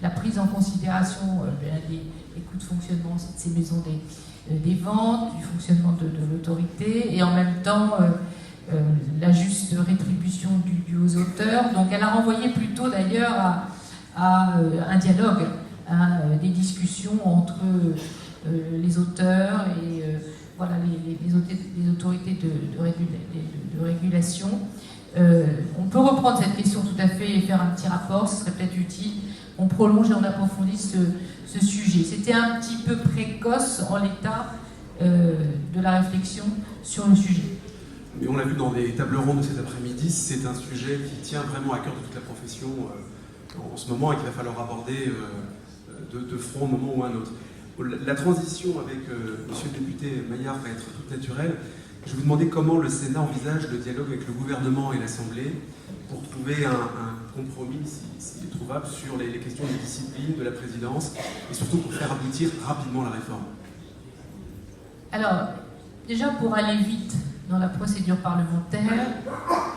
Speaker 5: la prise en considération des coûts de fonctionnement de ces maisons des ventes, du fonctionnement de l'autorité, et en même temps la juste rétribution due aux auteurs. Donc elle a renvoyé plutôt d'ailleurs à un dialogue, des discussions entre les auteurs et voilà, les autorités de régulation. On peut reprendre cette question tout à fait et faire un petit rapport, ce serait peut-être utile. On prolonge et on approfondit ce sujet. C'était un petit peu précoce en l'état de la réflexion sur le sujet.
Speaker 2: Mais on l'a vu dans les tables rondes de cet après-midi, c'est un sujet qui tient vraiment à cœur de toute la profession en ce moment et qu'il va falloir aborder de front, un moment ou un autre. La transition avec monsieur le député Maillard va être toute naturelle. Je vais vous demander comment le Sénat envisage le dialogue avec le gouvernement et l'Assemblée pour trouver un compromis, s'il est trouvable, sur les questions de discipline, de la présidence, et surtout pour faire aboutir rapidement la réforme.
Speaker 5: Alors, déjà pour aller vite dans la procédure parlementaire,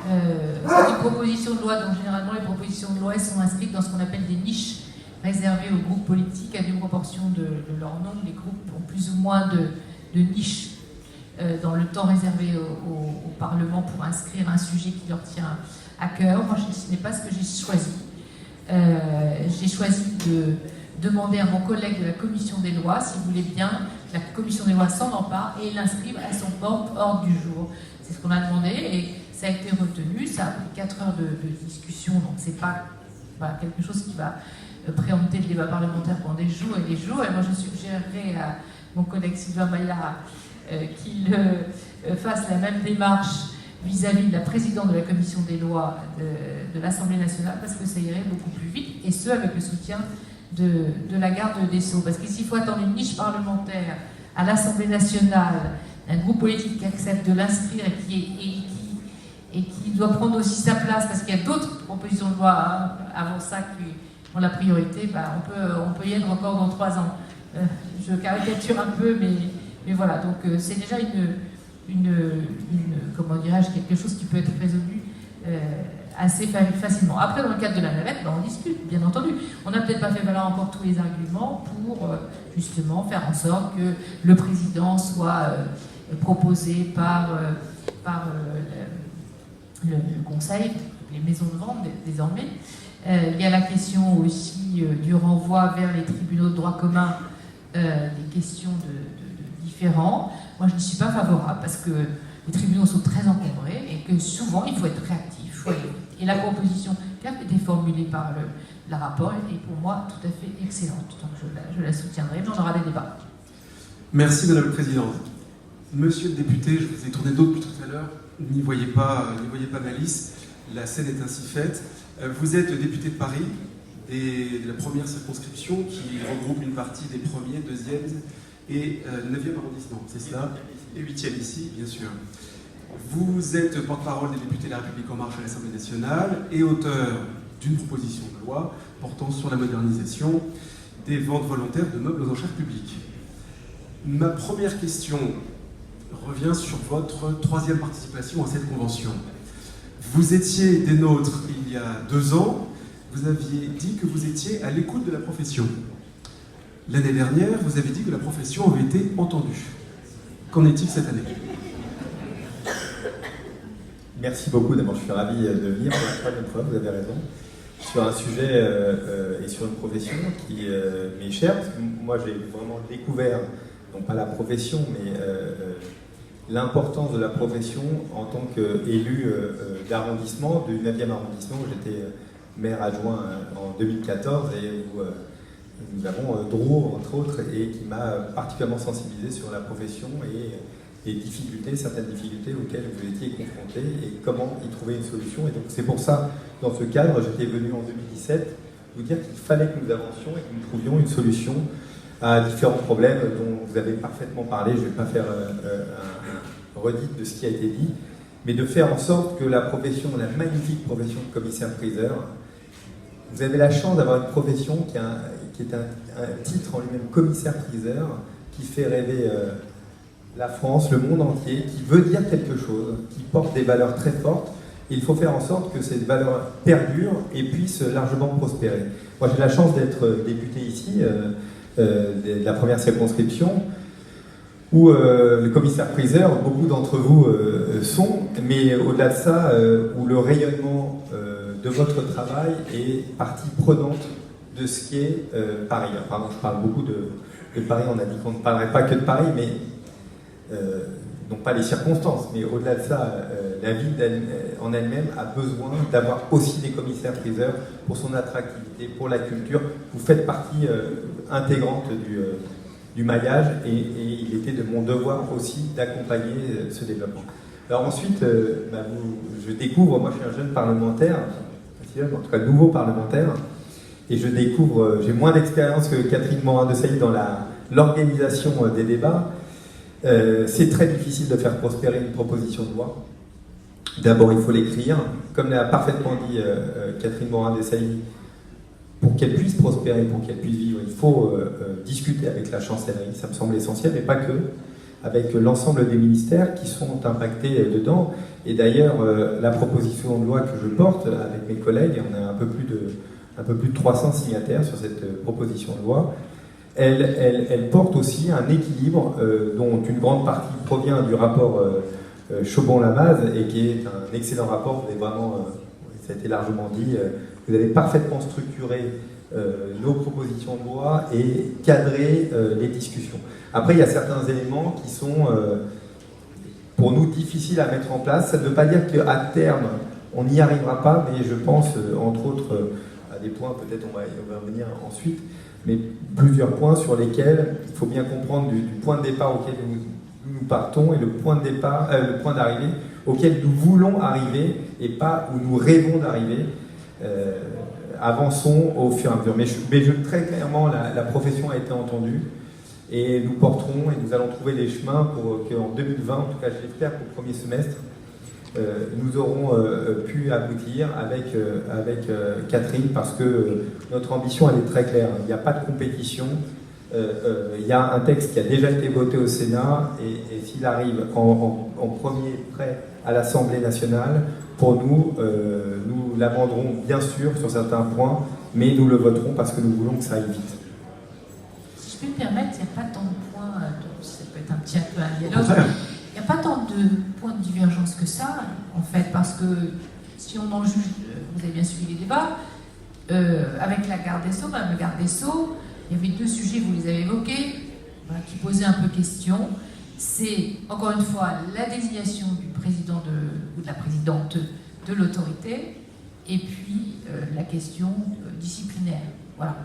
Speaker 5: c'est une proposition de loi dont généralement les propositions de loi sont inscrites dans ce qu'on appelle des niches réservées aux groupes politiques à une proportion de leur nombre. Les groupes ont plus ou moins de niches dans le temps réservé au Parlement pour inscrire un sujet qui leur tient à cœur. Moi, ce n'est pas ce que j'ai choisi. J'ai choisi de demander à mon collègue de la Commission des lois, s'il voulait bien, la Commission des lois s'en empare et l'inscrive à son ordre du jour. C'est ce qu'on a demandé et ça a été retenu. Ça a pris 4 heures de discussion, donc c'est pas quelque chose qui va préempter le débat parlementaire pendant des jours et des jours. Et moi, je suggérerais à mon collègue Sylvain Maillard qu'il fasse la même démarche vis-à-vis de la présidente de la Commission des lois de l'Assemblée nationale, parce que ça irait beaucoup plus vite, et ce, avec le soutien de la garde des Sceaux. Parce que s'il faut attendre une niche parlementaire à l'Assemblée nationale, un groupe politique qui accepte de l'inscrire et qui doit prendre aussi sa place, parce qu'il y a d'autres propositions de loi avant ça qui ont la priorité, on peut y être encore dans 3 ans. Je caricature un peu, mais voilà, donc c'est déjà comment dirais-je, quelque chose qui peut être résolu assez facilement. Après, dans le cadre de la navette, on discute, bien entendu. On n'a peut-être pas fait valoir encore tous les arguments pour justement faire en sorte que le président soit proposé par le Conseil, les maisons de vente désormais. Il y a la question aussi du renvoi vers les tribunaux de droit commun des questions de différents. Moi, je ne suis pas favorable parce que les tribunaux sont très encombrés et que souvent, il faut être réactif. Et la proposition qui a été formulée par le rapport est pour moi tout à fait excellente. Donc, je la soutiendrai, mais on aura des débats.
Speaker 2: Merci, Madame la Présidente. Monsieur le député, je vous ai tourné d'autres tout à l'heure. N'y voyez pas malice. La scène est ainsi faite. Vous êtes député de Paris, de la première circonscription qui regroupe une partie des 1er, 2e et 9e arrondissements, c'est cela, et 8e ici, bien sûr. Vous êtes porte-parole des députés de la République En Marche à l'Assemblée nationale et auteur d'une proposition de loi portant sur la modernisation des ventes volontaires de meubles aux enchères publiques. Ma première question revient sur votre 3e participation à cette convention. Vous étiez des nôtres il y a 2 ans, vous aviez dit que vous étiez à l'écoute de la profession. L'année dernière, vous avez dit que la profession avait été entendue. Qu'en est-il cette année ?
Speaker 6: Merci beaucoup. D'abord, je suis ravi de venir pour la 3e fois, vous avez raison. sur un sujet et sur une profession qui m'est chère, parce que moi j'ai vraiment découvert, non pas la profession, mais l'importance de la profession en tant qu'élu d'arrondissement, du 9e arrondissement, où j'étais maire adjoint en 2014, et où nous avons Dro, entre autres, et qui m'a particulièrement sensibilisé sur la profession et les difficultés, certaines difficultés auxquelles vous étiez confrontés et comment y trouver une solution. Et donc c'est pour ça, dans ce cadre, j'étais venu en 2017 vous dire qu'il fallait que nous avancions et que nous trouvions une solution à différents problèmes dont vous avez parfaitement parlé. Je ne vais pas faire un redite de ce qui a été dit, mais de faire en sorte que la profession, la magnifique profession de commissaire-priseur, vous avez la chance d'avoir une profession qui est un titre en lui-même, commissaire-priseur, qui fait rêver la France, le monde entier, qui veut dire quelque chose, qui porte des valeurs très fortes. Et il faut faire en sorte que ces valeurs perdurent et puissent largement prospérer. Moi, j'ai la chance d'être député ici, de la première circonscription, où le commissaire-priseur, beaucoup d'entre vous sont, mais au-delà de ça, où le rayonnement de votre travail est partie prenante de ce qui est Paris. Pardon, je parle beaucoup de Paris, on a dit qu'on ne parlerait pas que de Paris, mais non pas les circonstances, mais au-delà de ça, la ville en elle-même a besoin d'avoir aussi des commissaires-priseurs pour son attractivité, pour la culture. Vous faites partie intégrante du maillage et il était de mon devoir aussi d'accompagner ce développement. Alors ensuite, je découvre, moi je suis un jeune parlementaire, en tout cas nouveau parlementaire, et je découvre, j'ai moins d'expérience que Catherine Morin-Desailly dans l'organisation des débats. C'est très difficile de faire prospérer une proposition de loi. D'abord, il faut l'écrire. Comme l'a parfaitement dit Catherine Morin-Desailly, pour qu'elle puisse prospérer, pour qu'elle puisse vivre, il faut discuter avec la chancellerie, ça me semble essentiel, mais pas que, avec l'ensemble des ministères qui sont impactés dedans. Et d'ailleurs, la proposition de loi que je porte avec mes collègues, on a un peu plus de 300 signataires sur cette proposition de loi, elle porte aussi un équilibre dont une grande partie provient du rapport Chaubon-Lamaze et qui est un excellent rapport. Vous avez vraiment, ça a été largement dit, vous avez parfaitement structuré nos propositions de loi et cadré les discussions. Après, il y a certains éléments qui sont pour nous difficiles à mettre en place. Ça ne veut pas dire qu'à terme, on n'y arrivera pas, mais je pense, entre autres, à des points, peut-être on va revenir ensuite, mais plusieurs points sur lesquels il faut bien comprendre du point de départ auquel nous partons et le point d'arrivée auquel nous voulons arriver et pas où nous rêvons d'arriver. Avançons au fur et à mesure. Mais très clairement, la profession a été entendue et nous porterons et nous allons trouver les chemins pour qu'en 2020, en tout cas je l'espère pour le premier semestre, nous aurons pu aboutir avec Catherine, parce que notre ambition elle est très claire. Il n'y a pas de compétition. Il y a un texte qui a déjà été voté au Sénat et s'il arrive en premier prêt à l'Assemblée nationale, pour nous, nous l'amenderons bien sûr sur certains points, mais nous le voterons parce que nous voulons que ça aille vite.
Speaker 5: Si je peux me permettre, il n'y a pas tant de points, ça peut être un petit peu un dialogue. Il n'y a pas tant de points de divergence que ça, en fait, parce que si on en juge, vous avez bien suivi les débats, avec la garde des Sceaux, Madame la garde des Sceaux, il y avait deux sujets, vous les avez évoqués, voilà, qui posaient un peu question. C'est, encore une fois, la désignation du président ou de la présidente de l'autorité, et puis la question disciplinaire. Voilà.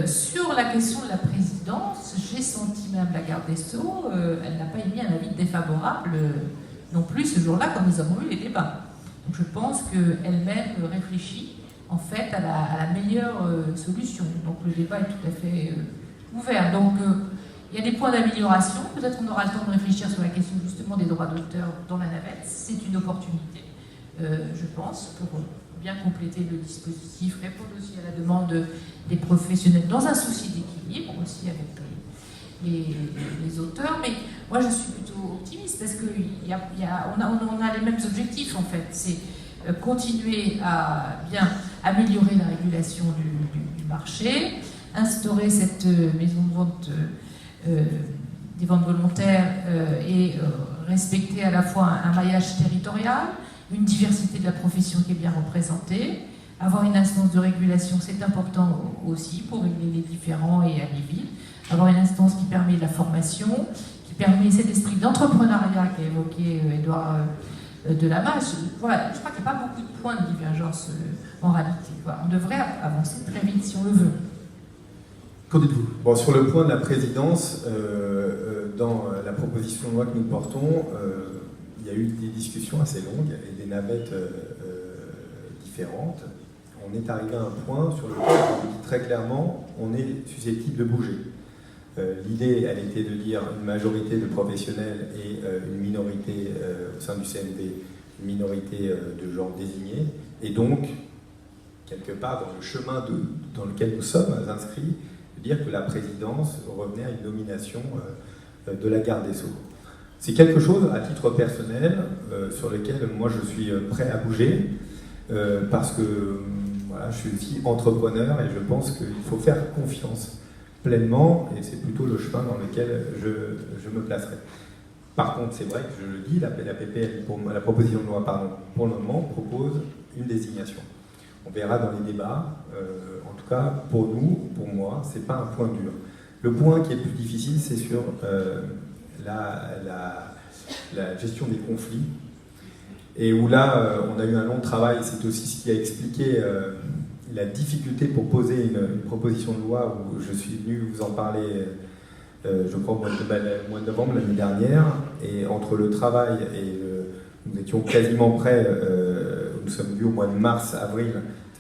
Speaker 5: Sur la question de la présidence, j'ai senti Madame la garde des Sceaux, elle n'a pas émis un avis défavorable non plus ce jour-là, comme nous avons eu les débats. Donc je pense qu'elle-même réfléchit en fait à la meilleure solution. Donc le débat est tout à fait ouvert. Donc il y a des points d'amélioration. Peut-être qu'on aura le temps de réfléchir sur la question justement des droits d'auteur dans la navette. C'est une opportunité, je pense, pour bien compléter le dispositif, répondre aussi à la demande des professionnels dans un souci d'équilibre aussi avec les auteurs. Mais moi je suis plutôt optimiste parce qu'on a les mêmes objectifs en fait. C'est continuer à bien améliorer la régulation du marché, instaurer cette maison de vente des ventes volontaires et respecter à la fois un maillage territorial, une diversité de la profession qui est bien représentée, Avoir une instance de régulation, c'est important aussi pour régler les différends et aller vite. Avoir une instance qui permet la formation, qui permet cet esprit d'entrepreneuriat qu'a évoqué Édouard Delamache. Voilà, je crois qu'il n'y a pas beaucoup de points de divergence en réalité. Voilà, on devrait avancer très vite si on le veut.
Speaker 2: Qu'en dites-vous?
Speaker 6: Bon, sur le point de la présidence, dans la proposition de loi que nous portons, il y a eu des discussions assez longues et des navettes différentes. On est arrivé à un point sur lequel, on dit très clairement, on est susceptible de bouger. L'idée, elle était de dire une majorité de professionnels et une minorité au sein du CNV, une minorité de gens désignés, et donc, quelque part, dans le chemin dans lequel nous sommes inscrits, de dire que la présidence revenait à une nomination de la garde des Sceaux. C'est quelque chose, à titre personnel, sur lequel moi je suis prêt à bouger, parce que voilà, je suis aussi entrepreneur et je pense qu'il faut faire confiance pleinement, et c'est plutôt le chemin dans lequel je me placerai. Par contre, c'est vrai que je le dis, la PPL, la proposition de loi, pardon, pour le moment, propose une désignation. On verra dans les débats. En tout cas, pour nous, pour moi, c'est pas un point dur. Le point qui est le plus difficile, c'est sur la gestion des conflits. Et où là, on a eu un long travail. C'est aussi ce qui a expliqué la difficulté pour poser une proposition de loi, où je suis venu vous en parler, je crois, au mois de novembre l'année dernière. Et entre le travail et nous étions quasiment prêts, nous sommes vus au mois de mars, avril,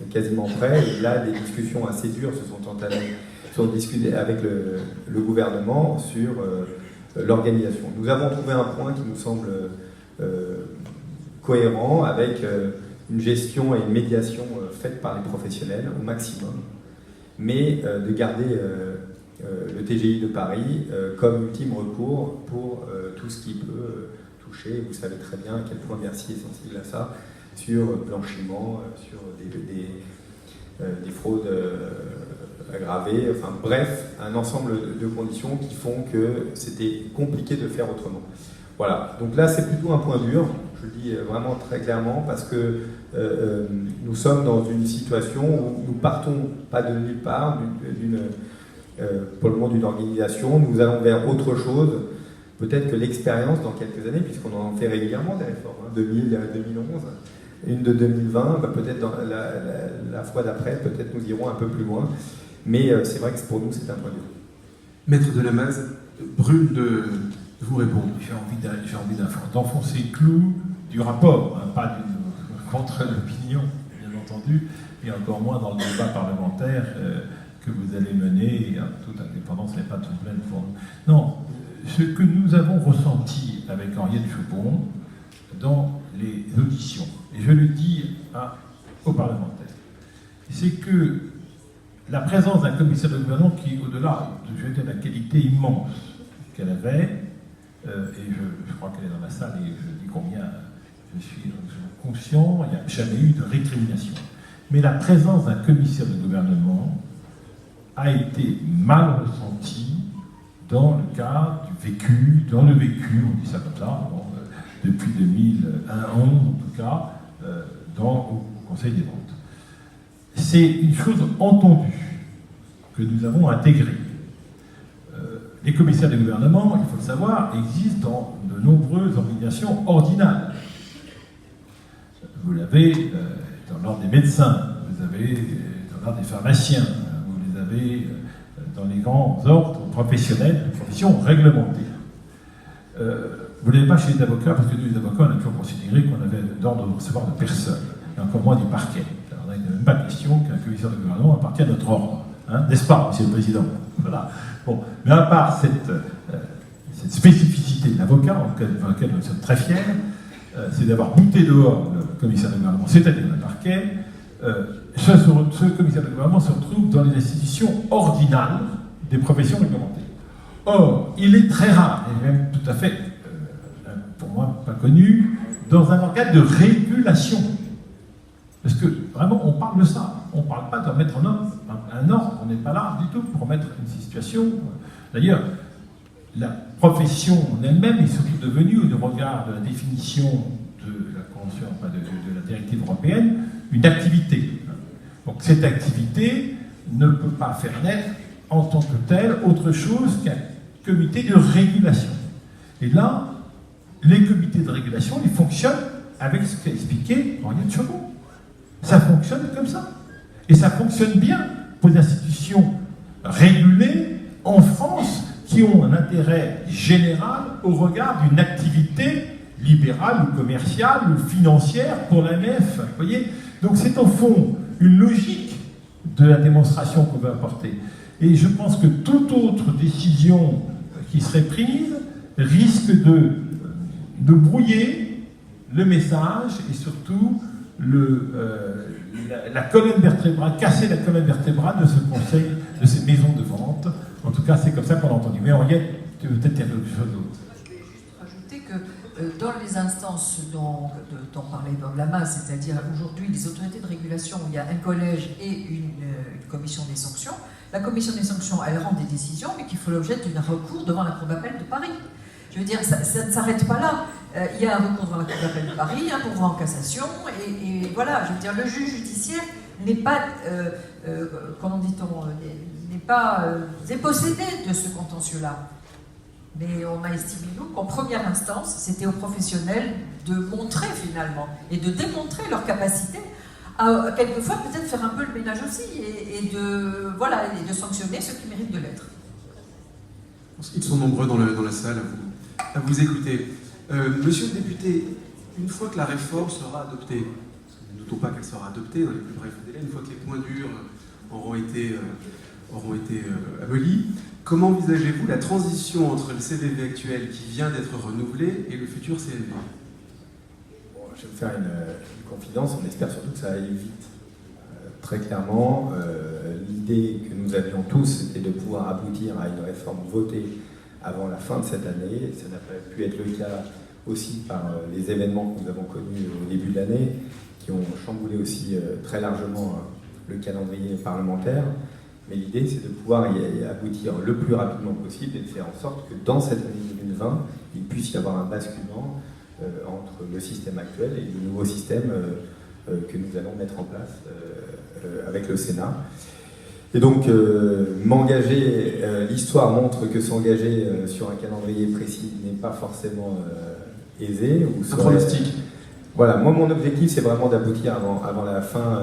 Speaker 6: quasiment prêts. Et là, des discussions assez dures se sont entamées, discutées avec le gouvernement sur l'organisation. Nous avons trouvé un point qui nous semble cohérent, avec une gestion et une médiation faite par les professionnels au maximum, mais de garder le TGI de Paris comme ultime recours pour tout ce qui peut toucher. Vous savez très bien à quel point Bercy est sensible à ça, sur blanchiment, sur des fraudes aggravées, enfin bref, un ensemble de conditions qui font que c'était compliqué de faire autrement. Voilà, donc là c'est plutôt un point dur, je le dis vraiment très clairement, parce que nous sommes dans une situation où nous partons pas de nulle part, pour le moment d'une organisation, nous allons vers autre chose. Peut-être que l'expérience dans quelques années, puisqu'on en fait régulièrement des réformes, 2000, 2011, une de 2020, peut-être dans la fois d'après, peut-être nous irons un peu plus loin. Mais c'est vrai que pour nous, c'est un point dur.
Speaker 2: Maître Delamaze, brûle de vous répondre.
Speaker 3: J'ai envie d'enfoncer le clou du rapport, hein, pas contre l'opinion, bien entendu, et encore moins dans le débat parlementaire que vous allez mener, toute indépendance n'est pas tout pleine pour nous. Non, ce que nous avons ressenti avec Henriette Choupon dans les auditions, et je le dis aux parlementaires, c'est que la présence d'un commissaire de gouvernement qui, au-delà de jeter la qualité immense qu'elle avait, et je crois qu'elle est dans la salle et je dis combien je suis conscient, il n'y a jamais eu de récrimination. Mais la présence d'un commissaire de gouvernement a été mal ressentie dans le cadre du vécu, on dit ça comme ça, depuis 2011 en tout cas, au Conseil des ventes. C'est une chose entendue que nous avons intégrée. Les commissaires de gouvernement, il faut le savoir, existent dans de nombreuses organisations ordinales. Vous l'avez dans l'ordre des médecins, vous avez dans l'ordre des pharmaciens, vous les avez dans les grands ordres professionnels, professions réglementées. Vous ne l'avez pas chez les avocats, parce que nous, les avocats, on a toujours considéré qu'on avait l'ordre de recevoir de personne, et encore moins du parquet. Alors, il n'est même pas question qu'un commissaire de gouvernement appartienne à notre ordre, hein, n'est-ce pas, Monsieur le Président? Voilà. Bon, mais à part cette spécificité de l'avocat, dans laquelle nous sommes très fiers, c'est d'avoir bouté dehors le commissaire de gouvernement, c'est-à-dire le parquet. Ce commissaire de gouvernement se retrouve dans les institutions ordinales des professions réglementées. Or, il est très rare, et même tout à fait, pour moi, pas connu, dans un organe de régulation. Parce que, vraiment, on parle de ça. On ne parle pas de mettre en ordre un ordre. On n'est pas là du tout pour mettre une situation. D'ailleurs, la profession en elle-même est surtout devenue, au regard de la définition de la Convention, de la directive européenne, une activité. Donc cette activité ne peut pas faire naître en tant que telle autre chose qu'un comité de régulation. Et là, les comités de régulation, ils fonctionnent avec ce qu'a expliqué Henriette Chaumont. Ça fonctionne comme ça. Et ça fonctionne bien pour des institutions régulées en France qui ont un intérêt général au regard d'une activité libérale ou commerciale ou financière pour la nef. Vous voyez ? Donc c'est au fond une logique de la démonstration qu'on veut apporter. Et je pense que toute autre décision qui serait prise risque de brouiller le message et surtout la colonne vertébrale, casser la colonne vertébrale de ce conseil, de ces maisons de vente. En tout cas, c'est comme ça qu'on l'a entendu. Mais Henriette, tu veux peut-être dire quelque chose d'autre.
Speaker 4: Je vais juste rajouter que dans les instances dont parlait Bob Lamas, c'est-à-dire aujourd'hui les autorités de régulation, où il y a un collège et une commission des sanctions, la commission des sanctions, elle rend des décisions, mais qu'il faut l'objet d'un recours devant la Cour d'appel de Paris. Je veux dire, ça ne s'arrête pas là. Il y a un recours devant la Cour d'appel de Paris, un pourvoi en cassation, et voilà, je veux dire, le juge judiciaire n'est pas, comment dit-on, n'est pas dépossédé de ce contentieux-là. Mais on a estimé, nous, qu'en première instance, c'était aux professionnels de montrer finalement, et de démontrer leur capacité à, quelquefois, peut-être faire un peu le ménage aussi, et de sanctionner ceux qui méritent de l'être.
Speaker 2: Ils sont nombreux dans la salle à vous écouter. Monsieur le député, une fois que la réforme sera adoptée, ne doutons pas qu'elle sera adoptée dans les plus brefs délais, une fois que les points durs auront été abolis, comment envisagez-vous la transition entre le CVV actuel qui vient d'être renouvelé et le futur CLV?
Speaker 6: Je vais vous faire une confidence, on espère surtout que ça aille vite. Très clairement, l'idée que nous avions tous, c'était de pouvoir aboutir à une réforme votée avant la fin de cette année. Ça n'a pas pu être le cas aussi par les événements que nous avons connus au début de l'année, qui ont chamboulé aussi très largement le calendrier parlementaire. Mais l'idée, c'est de pouvoir y aboutir le plus rapidement possible et de faire en sorte que dans cette année 2020, il puisse y avoir un basculement entre le système actuel et le nouveau système que nous allons mettre en place avec le Sénat. Et donc, m'engager, l'histoire montre que s'engager sur un calendrier précis n'est pas forcément aisé.
Speaker 2: Un pronostic.
Speaker 6: Voilà, moi mon objectif c'est vraiment d'aboutir avant la fin,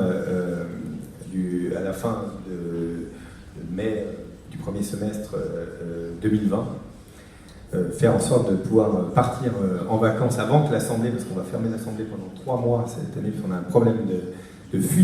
Speaker 6: à la fin de mai du premier semestre 2020. Faire en sorte de pouvoir partir en vacances avant que l'Assemblée, parce qu'on va fermer l'Assemblée pendant 3 mois cette année, parce qu'on a un problème de fuite